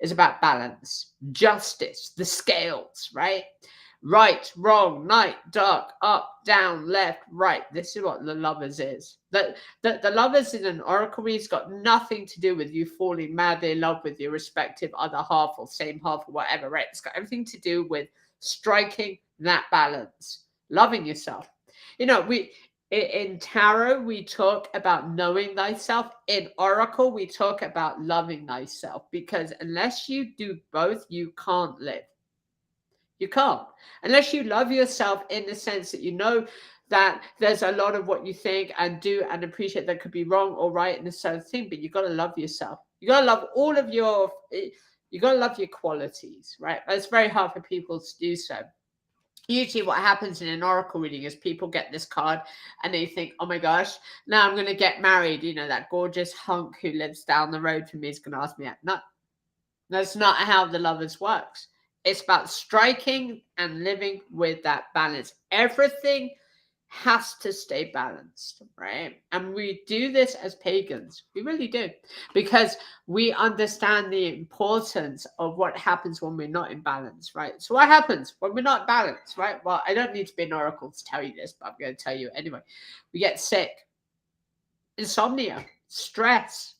is about balance, justice, the scales, right? Right, wrong, night, dark, up, down, left, right. This is what the Lovers is. The Lovers in an oracle read has got nothing to do with you falling madly in love with your respective other half or same half or whatever, right? It's got everything to do with striking that balance, loving yourself. You know, in tarot, we talk about knowing thyself. In oracle, we talk about loving thyself, because unless you do both, you can't live. You can't. Unless you love yourself in the sense that you know that there's a lot of what you think and do and appreciate that could be wrong or right in a certain thing, but you got to love yourself. You got to love all of you got to love your qualities, right? It's very hard for people to do so. Usually what happens in an oracle reading is people get this card and they think, oh my gosh, now I'm going to get married. You know, that gorgeous hunk who lives down the road from me is going to ask me out. No, that's not how the Lovers works. It's about striking and living with that balance. Everything has to stay balanced, right? And we do this as pagans. We really do, because we understand the importance of what happens when we're not in balance, right? So what happens when we're not balanced, right? Well, I don't need to be an oracle to tell you this, but I'm going to tell you anyway. We get sick, insomnia, stress.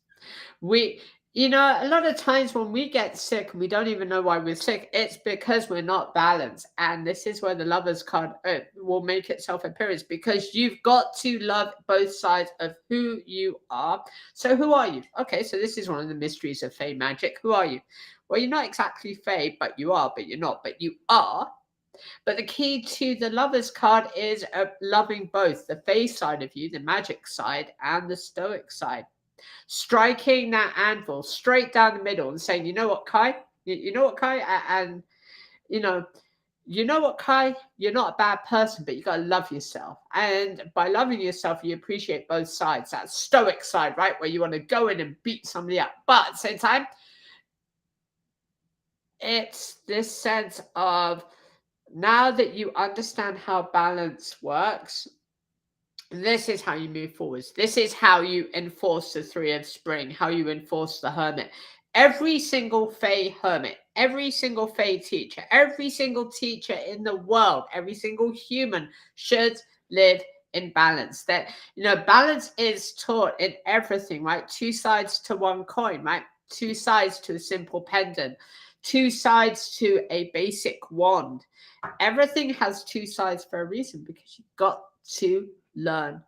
You know, a lot of times when we get sick and we don't even know why we're sick, it's because we're not balanced. And this is where the Lovers card will make itself appearance, because you've got to love both sides of who you are. So who are you? Okay, so this is one of the mysteries of Fae magic. Who are you? Well, you're not exactly Fae, but you are, but you're not, but you are. But the key to the Lovers card is loving both the Fae side of you, the magic side, and the Stoic side. Striking that anvil straight down the middle and saying, you know what, Kai? You know what, Kai? And, you know, you know what, Kai? You're not a bad person, but you gotta love yourself. And by loving yourself, you appreciate both sides. That stoic side, right? Where you want to go in and beat somebody up. But at the same time, it's this sense of now that you understand how balance works, this is how you move forwards. This is how you enforce the Three of Spring, how you enforce the Hermit. Every single Fey hermit, every single Fey teacher, every single teacher in the world, every single human should live in balance. That, balance is taught in everything, right? Two sides to one coin, right? Two sides to a simple pendant, two sides to a basic wand. Everything has two sides for a reason, because you've got to learn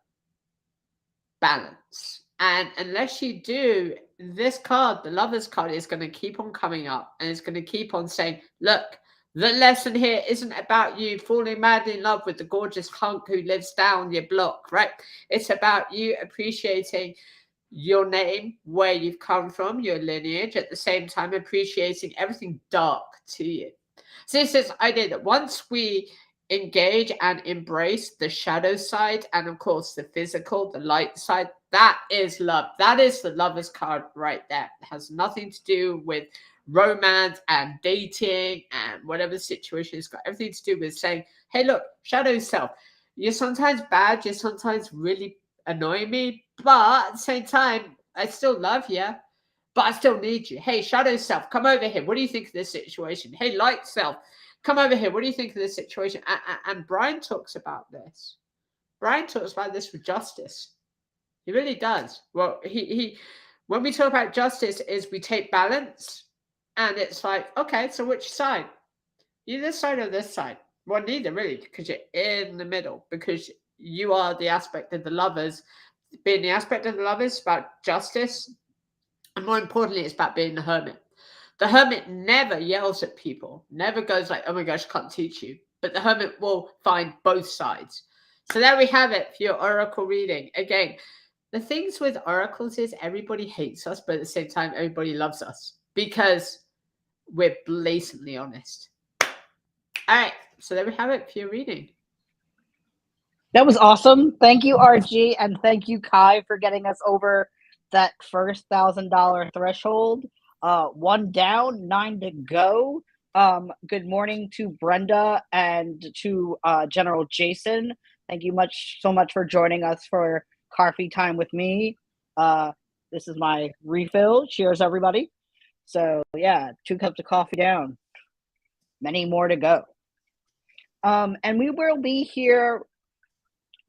balance. And unless you do, this card, the Lover's card, is going to keep on coming up, and it's going to keep on saying, look, the lesson here isn't about you falling madly in love with the gorgeous hunk who lives down your block, right? It's about you appreciating your name, where you've come from, your lineage, at the same time appreciating everything dark to you. So this is idea that once we engage and embrace the shadow side, and of course the physical, the light side, that is love. That is the Lover's card right there. It has nothing to do with romance and dating and whatever situation. It's got everything to do with saying, hey, look, shadow self, you're sometimes bad, you're sometimes really annoying me, but at the same time, I still love you, but I still need you. Hey, shadow self, come over here. What do you think of this situation? Hey, light self, come over here. What do you think of this situation? And Bryan talks about this. Bryan talks about this with justice. He really does. Well, he when we talk about justice, is we take balance, and it's like, okay, so which side? You this side or this side? Well, neither really, because you're in the middle, because you are the aspect of the Lovers. Being the aspect of the Lovers is about justice, and more importantly, it's about being the Hermit. The Hermit never yells at people, never goes like, oh my gosh, can't teach you. But the Hermit will find both sides. So there we have it for your oracle reading. Again, the things with oracles is everybody hates us, but at the same time, everybody loves us, because we're blatantly honest. All right, so there we have it for your reading. That was awesome. Thank you, RG, and thank you, Kai, for getting us over that first $1,000 threshold. 1 down, 9 to go. Good morning to Brenda and to General Jason. Thank you so much for joining us for coffee time with me. This is my refill. Cheers, everybody. So yeah, 2 cups of coffee down. Many more to go. And we will be here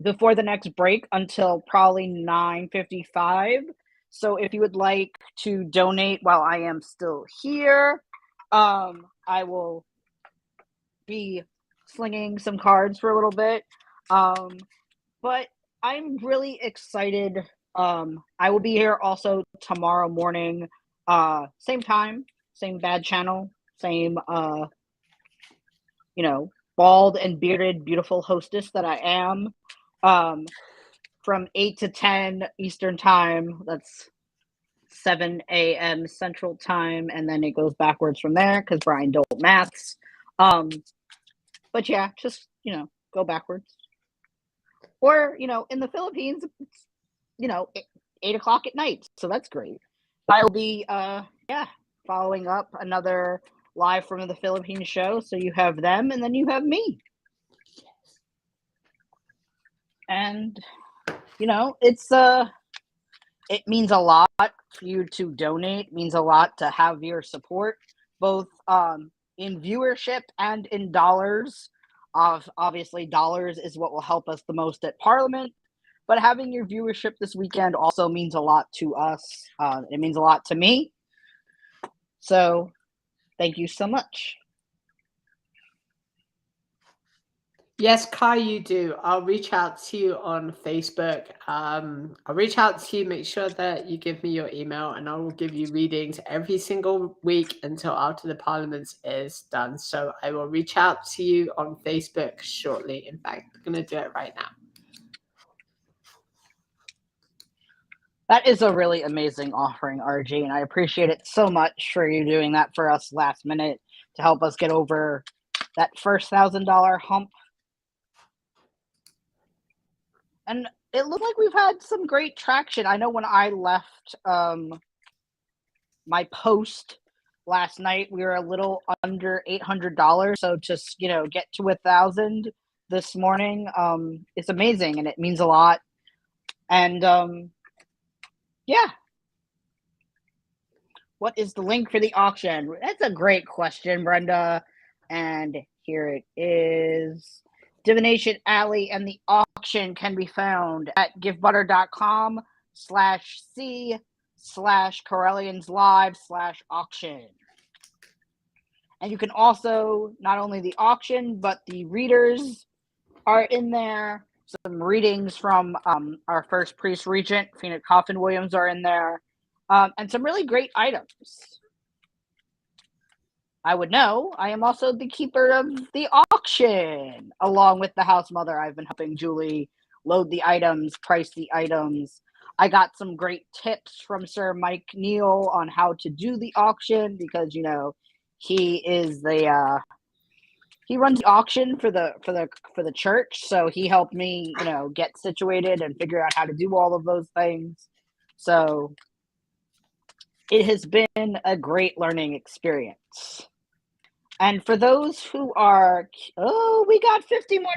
before the next break until probably 9:55. So if you would like to donate while I am still here, I will be slinging some cards for a little bit. But I'm really excited. I will be here also tomorrow morning, same time, same bad channel, same bald and bearded, beautiful hostess that I am. From 8 to 10 Eastern time. That's 7 a.m. Central time, and then it goes backwards from there because Bryan don't maths. But yeah, just go backwards. Or in the Philippines, it's 8 o'clock at night, so that's great. I will be following up another live from the Philippines show, so you have them, and then you have me. And it means a lot for you to donate. It means a lot to have your support, both in viewership and in dollars. Obviously, dollars is what will help us the most at Parliament, but having your viewership this weekend also means a lot to us. It means a lot to me. So, thank you so much. Yes, Kai, you do. I'll reach out to you on Facebook. I'll reach out to you, make sure that you give me your email, and I will give you readings every single week until after the Parliament is done. So I will reach out to you on Facebook shortly. In fact, I'm going to do it right now. That is a really amazing offering, RG, and I appreciate it so much for you doing that for us last minute to help us get over that first $1,000 hump. And it looked like we've had some great traction. I know when I left my post last night, we were a little under $800. So just, get to 1,000 this morning. It's amazing and it means a lot. And yeah. What is the link for the auction? That's a great question, Brenda. And here it is. Divination Alley and the auction can be found at givebutter.com/C/Correllians live/auction. And you can also, not only the auction, but the readers are in there. Some readings from our first priest regent, Phoenix Coffin Williams, are in there. And some really great items. I would know. I am also the keeper of the auction, along with the house mother. I've been helping Julie load the items, price the items. I got some great tips from Sir Mike Neal on how to do the auction because he is he runs the auction for the church, so he helped me get situated and figure out how to do all of those things. So it has been a great learning experience. And for those who are, we got $50 more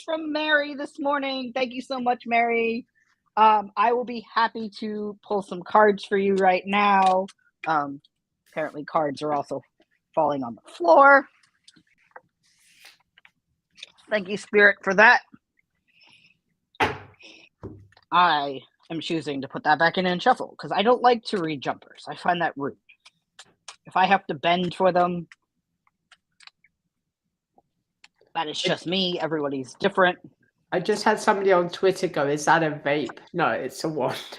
from Mary this morning. Thank you so much, Mary. I will be happy to pull some cards for you right now. Apparently cards are also falling on the floor. Thank you, Spirit, for that. I am choosing to put that back in and shuffle because I don't like to read jumpers. I find that rude. If I have to bend for them, that is just me. Everybody's different. I just had somebody on Twitter go, is that a vape? No, it's a wand.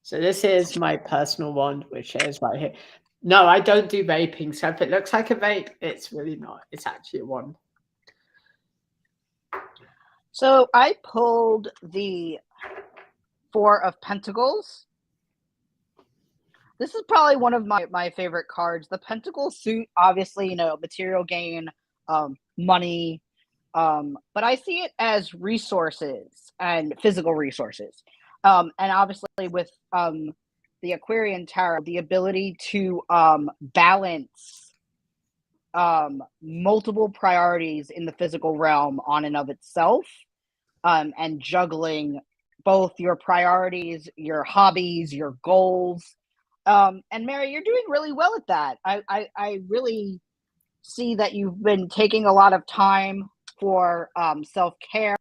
So this is my personal wand, which is right here. No, I don't do vaping. So if it looks like a vape, it's really not. It's actually a wand. So I pulled the Four of Pentacles. This is probably one of my favorite cards. The Pentacle suit, obviously, material gain, money, but I see it as resources and physical resources. And obviously with the Aquarian Tarot, the ability to balance multiple priorities in the physical realm on and of itself, and juggling both your priorities, your hobbies, your goals. And Mary, you're doing really well at that. I really see that you've been taking a lot of time for self-care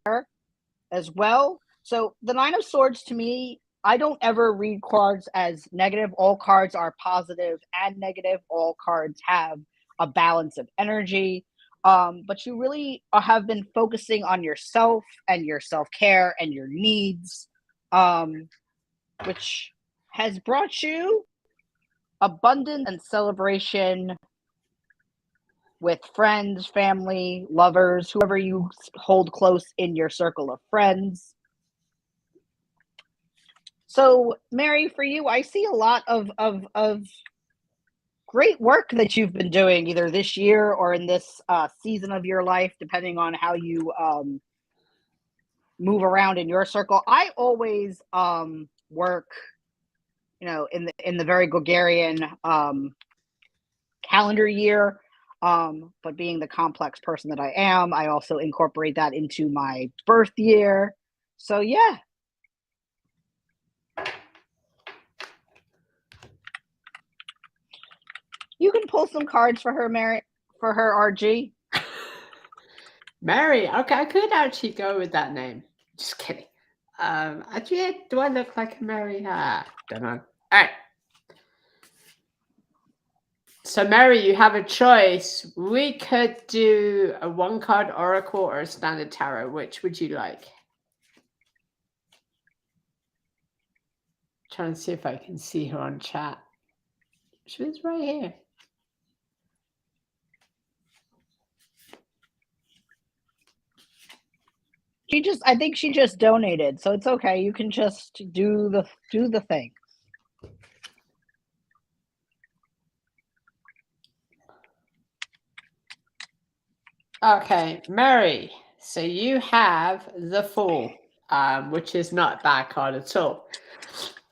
as well. So the Nine of Swords, to me, I don't ever read cards as negative. All cards are positive and negative. All cards have a balance of energy. But you really have been focusing on yourself and your self-care and your needs, which has brought you abundance and celebration with friends, family, lovers, whoever you hold close in your circle of friends. So, Mary, for you, I see a lot of great work that you've been doing either this year or in this season of your life, depending on how you move around in your circle. I always work, in the very Gregorian calendar year. But being the complex person that I am, I also incorporate that into my birth year. So yeah. You can pull some cards for her, Mary, for her RG. Mary, okay, I could actually go with that name. Just kidding. Actually, do I look like a Mary? Don't know. All right. So, Mary, you have a choice. We could do a one-card oracle or a standard tarot. Which would you like? Trying to see if I can see her on chat. She's right here. I think she just donated, so it's okay. You can just do the thing. Okay, Mary. So you have the Fool, which is not a bad card at all.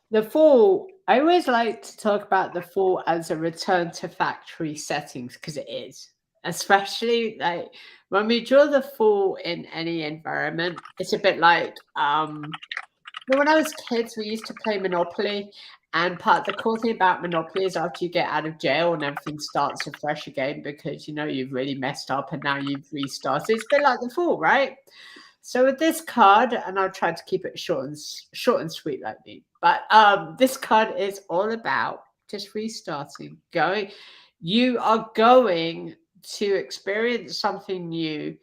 The Fool, I always like to talk about the Fool as a return to factory settings because it is. Especially like when we draw the Fool in any environment, it's a bit like when I was kids, we used to play Monopoly, and part of the cool thing about Monopoly is after you get out of jail and everything starts afresh again because you've really messed up and now you've restarted. It's a bit like the Fool, right? So with this card, and I'll try to keep it short and sweet like me, but this card is all about just restarting. You are going to experience something new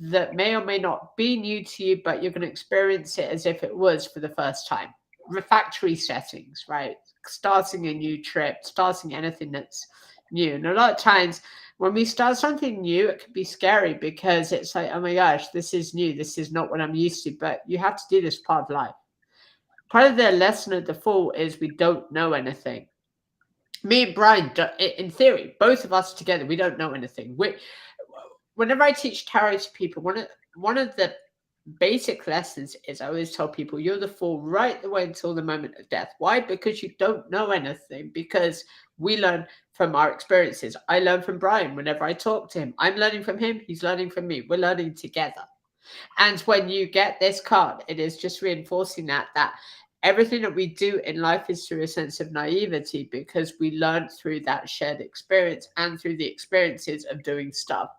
that may or may not be new to you, but you're going to experience it as if it was for the first time. Factory settings, right? Starting a new trip, starting anything that's new. And a lot of times when we start something new, it can be scary because it's like, oh my gosh, this is new. This is not what I'm used to. But you have to do this part of life. Part of the lesson of the Fool is we don't know anything. Me and Bryan, in theory, both of us together, we don't know anything. Whenever I teach tarot to people, one of the basic lessons is I always tell people you're the Fool right the way until the moment of death. Why? Because you don't know anything. Because we learn from our experiences. I learn from Bryan whenever I talk to him. I'm learning from him. He's learning from me. We're learning together. And when you get this card, it is just reinforcing that everything that we do in life is through a sense of naivety because we learned through that shared experience and through the experiences of doing stuff.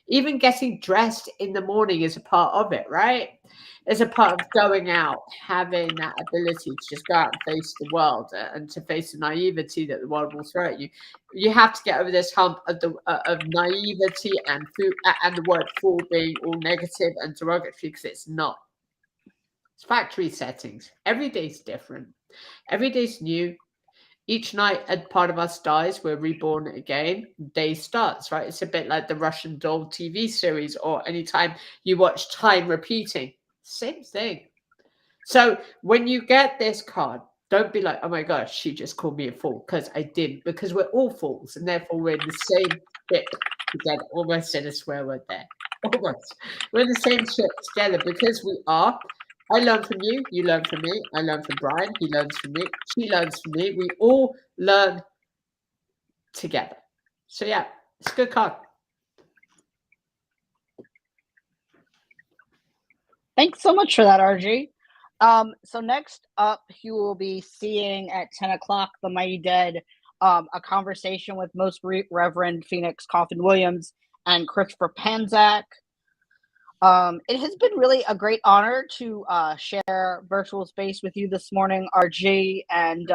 Even getting dressed in the morning is a part of it, right? It's a part of going out, having that ability to just go out and face the world and to face the naivety that the world will throw at you. You have to get over this hump of of naivety and the word fool being all negative and derogatory because it's not. It's factory settings. Every day's different. Every day's new. Each night a part of us dies, we're reborn again. Day starts, right? It's a bit like the Russian doll TV series or anytime you watch time repeating. Same thing. So when you get this card, don't be like, oh my gosh, she just called me a fool, because I did, because we're all fools, and therefore we're in the same ship together. Almost said a swear word there. Almost. We're in the same ship together because we are. I learn from you, you learn from me, I learn from Bryan, he learns from me, she learns from me. We all learn together. So yeah, it's a good card. Thanks so much for that, RG. So next up, you will be seeing at 10 o'clock The Mighty Dead, a conversation with Most Reverend Phoenix Coffin Williams and Christopher Panzak. It has been really a great honor to share virtual space with you this morning, RG, and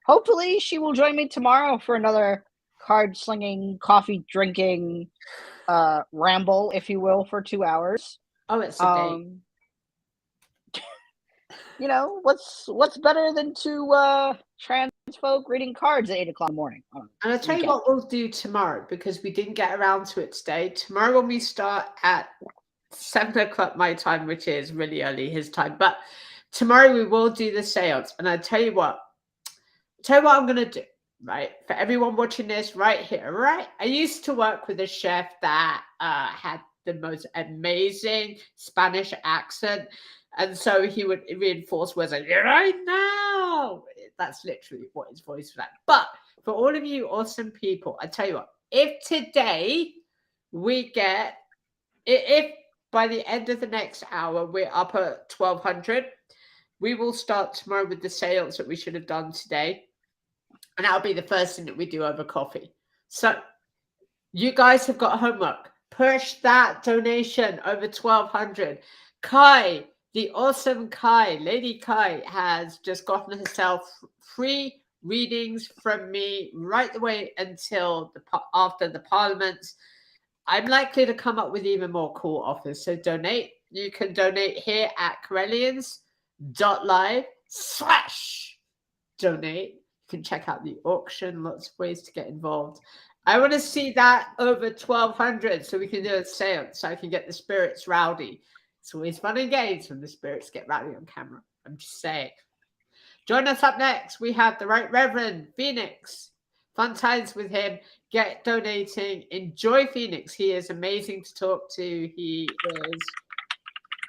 hopefully she will join me tomorrow for another card slinging, coffee drinking ramble, if you will, for 2 hours. Oh, it's a date. You know, what's better than two trans folk reading cards at 8 o'clock in the morning? And I'll tell you what we'll do tomorrow, because we didn't get around to it today. Tomorrow when we start at 7 o'clock my time, which is really early his time, but tomorrow we will do the seance. And I'll tell you what I'm going to do, right? For everyone watching this right here, right? I used to work with a chef that had the most amazing Spanish accent. And so he would reinforce words like, right now. That's literally what his voice was like. But for all of you awesome people, I tell you what, if today we get, if by the end of the next hour we're up at 1200, we will start tomorrow with the seance that we should have done today. And that'll be the first thing that we do over coffee. So you guys have got homework. Push that donation over 1200. Kai, the awesome Kai, Lady Kai, has just gotten herself free readings from me right the way until after the Parliaments. I'm likely to come up with even more cool offers. So donate. You can donate here at Correllians.live/donate. You can check out the auction. Lots of ways to get involved. I want to see that over 1200 so we can do a seance, so I can get the spirits rowdy. It's always fun and games when the spirits get rowdy on camera. I'm just saying. Join us up next. We have the Right Reverend Phoenix fun times with him. Get donating. Enjoy Phoenix. He is amazing to talk to. He is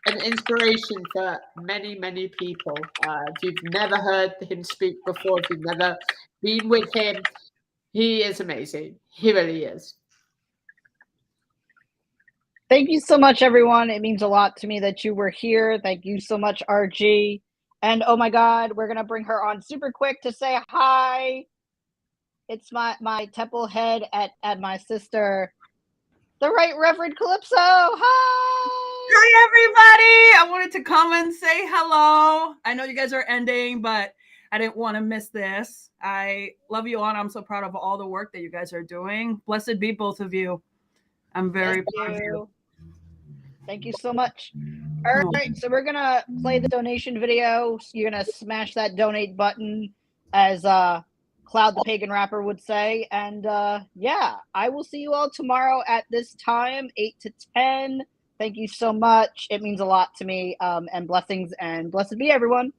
an inspiration for many, many people. If you've never heard him speak before, if you've never been with him, he is amazing. He really is. Thank you so much, everyone. It means a lot to me that you were here. Thank you so much, RG. And oh my God, we're gonna bring her on super quick to say hi. It's my temple head at my sister, the Right Reverend Calypso. Hi. Hi, everybody. I wanted to come and say hello. I know you guys are ending, but I didn't want to miss this. I love you all, and I'm so proud of all the work that you guys are doing. Blessed be both of you. I'm very proud of you. Thank you so much. All right, so we're gonna play the donation video. You're gonna smash that donate button, as Cloud the Pagan Rapper would say. And yeah, I will see you all tomorrow at this time, 8 to 10. Thank you so much. It means a lot to me. And blessings, and blessed be everyone.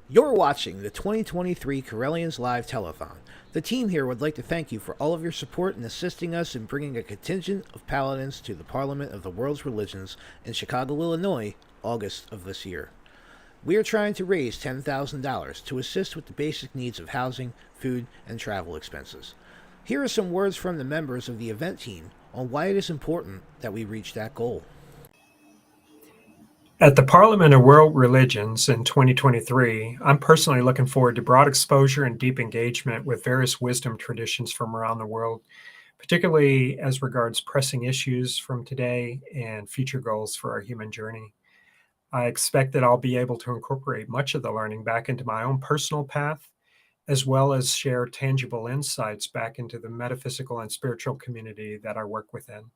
You're watching the 2023 Correllians Live Telethon. The team here would like to thank you for all of your support in assisting us in bringing a contingent of paladins to the Parliament of the World's Religions in Chicago, Illinois, August of this year. We are trying to raise $10,000 to assist with the basic needs of housing, food, and travel expenses. Here are some words from the members of the event team on why it is important that we reach that goal. At the Parliament of World Religions in 2023, I'm personally looking forward to broad exposure and deep engagement with various wisdom traditions from around the world, particularly as regards pressing issues from today and future goals for our human journey. I expect that I'll be able to incorporate much of the learning back into my own personal path, as well as share tangible insights back into the metaphysical and spiritual community that I work within.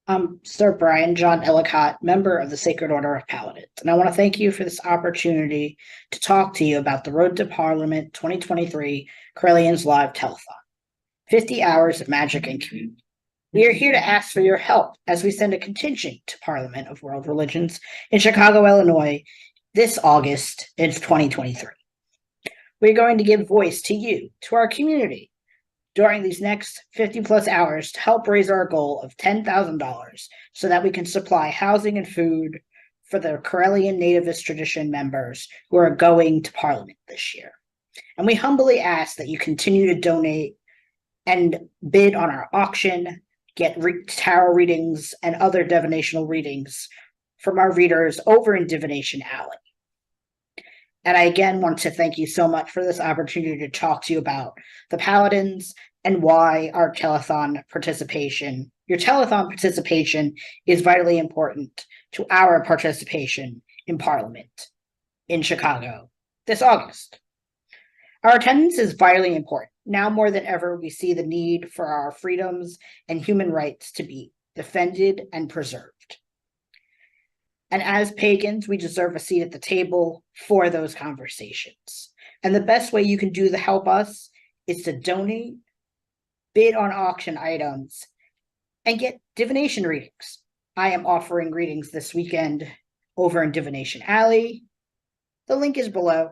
I'm Sir Bryan, John Ellicott, member of the Sacred Order of Paladins, and I want to thank you for this opportunity to talk to you about the Road to Parliament 2023 Correllians Live Telethon. 50 hours of magic and community. We are here to ask for your help as we send a contingent to Parliament of World Religions in Chicago, Illinois, this August in 2023. We're going to give voice to you, to our community, during these next 50 plus hours to help raise our goal of $10,000 so that we can supply housing and food for the Correllian nativist tradition members who are going to Parliament this year. And we humbly ask that you continue to donate and bid on our auction, get tarot readings and other divinational readings from our readers over in Divination Alley. And I again want to thank you so much for this opportunity to talk to you about the Paladins and why our telethon participation, your telethon participation, is vitally important to our participation in Parliament in Chicago this August. Our attendance is vitally important. Now more than ever, we see the need for our freedoms and human rights to be defended and preserved. And as pagans, we deserve a seat at the table for those conversations. And the best way you can do to help us is to donate, bid on auction items, and get divination readings. I am offering readings this weekend over in Divination Alley. The link is below.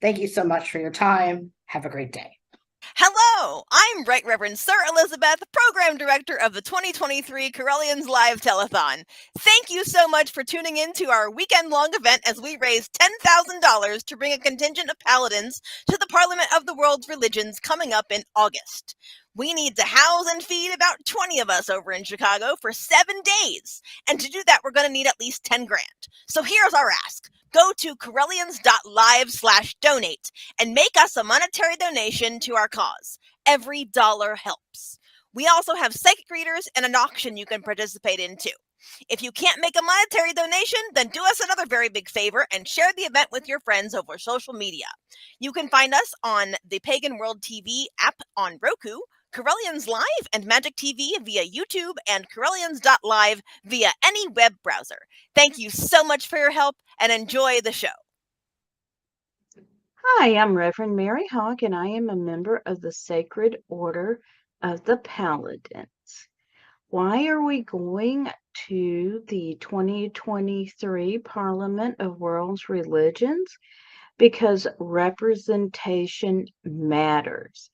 Thank you so much for your time. Have a great day. Hello, I'm Right Reverend Sir Elizabeth, Program Director of the 2023 Correllians Live Telethon. Thank you so much for tuning in to our weekend-long event as we raise $10,000 to bring a contingent of paladins to the Parliament of the World's Religions coming up in August. We need to house and feed about 20 of us over in Chicago for 7 days. And to do that, we're going to need at least 10 grand. So here's our ask. Go to Correllians.live/donate and make us a monetary donation to our cause. Every dollar helps. We also have psychic readers and an auction you can participate in too. If you can't make a monetary donation, then do us another very big favor and share the event with your friends over social media. You can find us on the Pagan World TV app on Roku, Correllians Live and Magic TV via YouTube, and Correllians.live via any web browser. Thank you so much for your help and enjoy the show. Hi, I'm Reverend Mary Hawk, and I am a member of the Sacred Order of the Paladins. Why are we going to the 2023 Parliament of World's Religions? Because representation matters.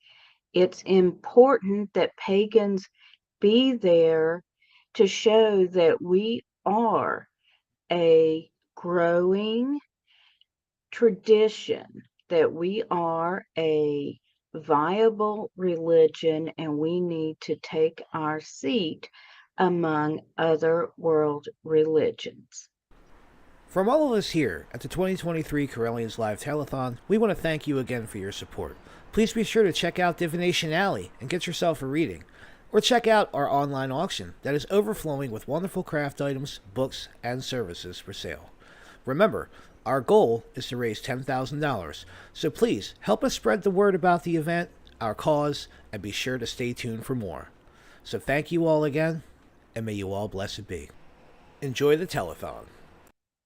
It's important that pagans be there to show that we are a growing tradition, that we are a viable religion, and we need to take our seat among other world religions. From all of us here at the 2023 Correllians Live Telethon, we want to thank you again for your support. Please be sure to check out Divination Alley and get yourself a reading. Or check out our online auction that is overflowing with wonderful craft items, books, and services for sale. Remember, our goal is to raise $10,000, so please help us spread the word about the event, our cause, and be sure to stay tuned for more. So thank you all again, and may you all blessed be. Enjoy the telethon.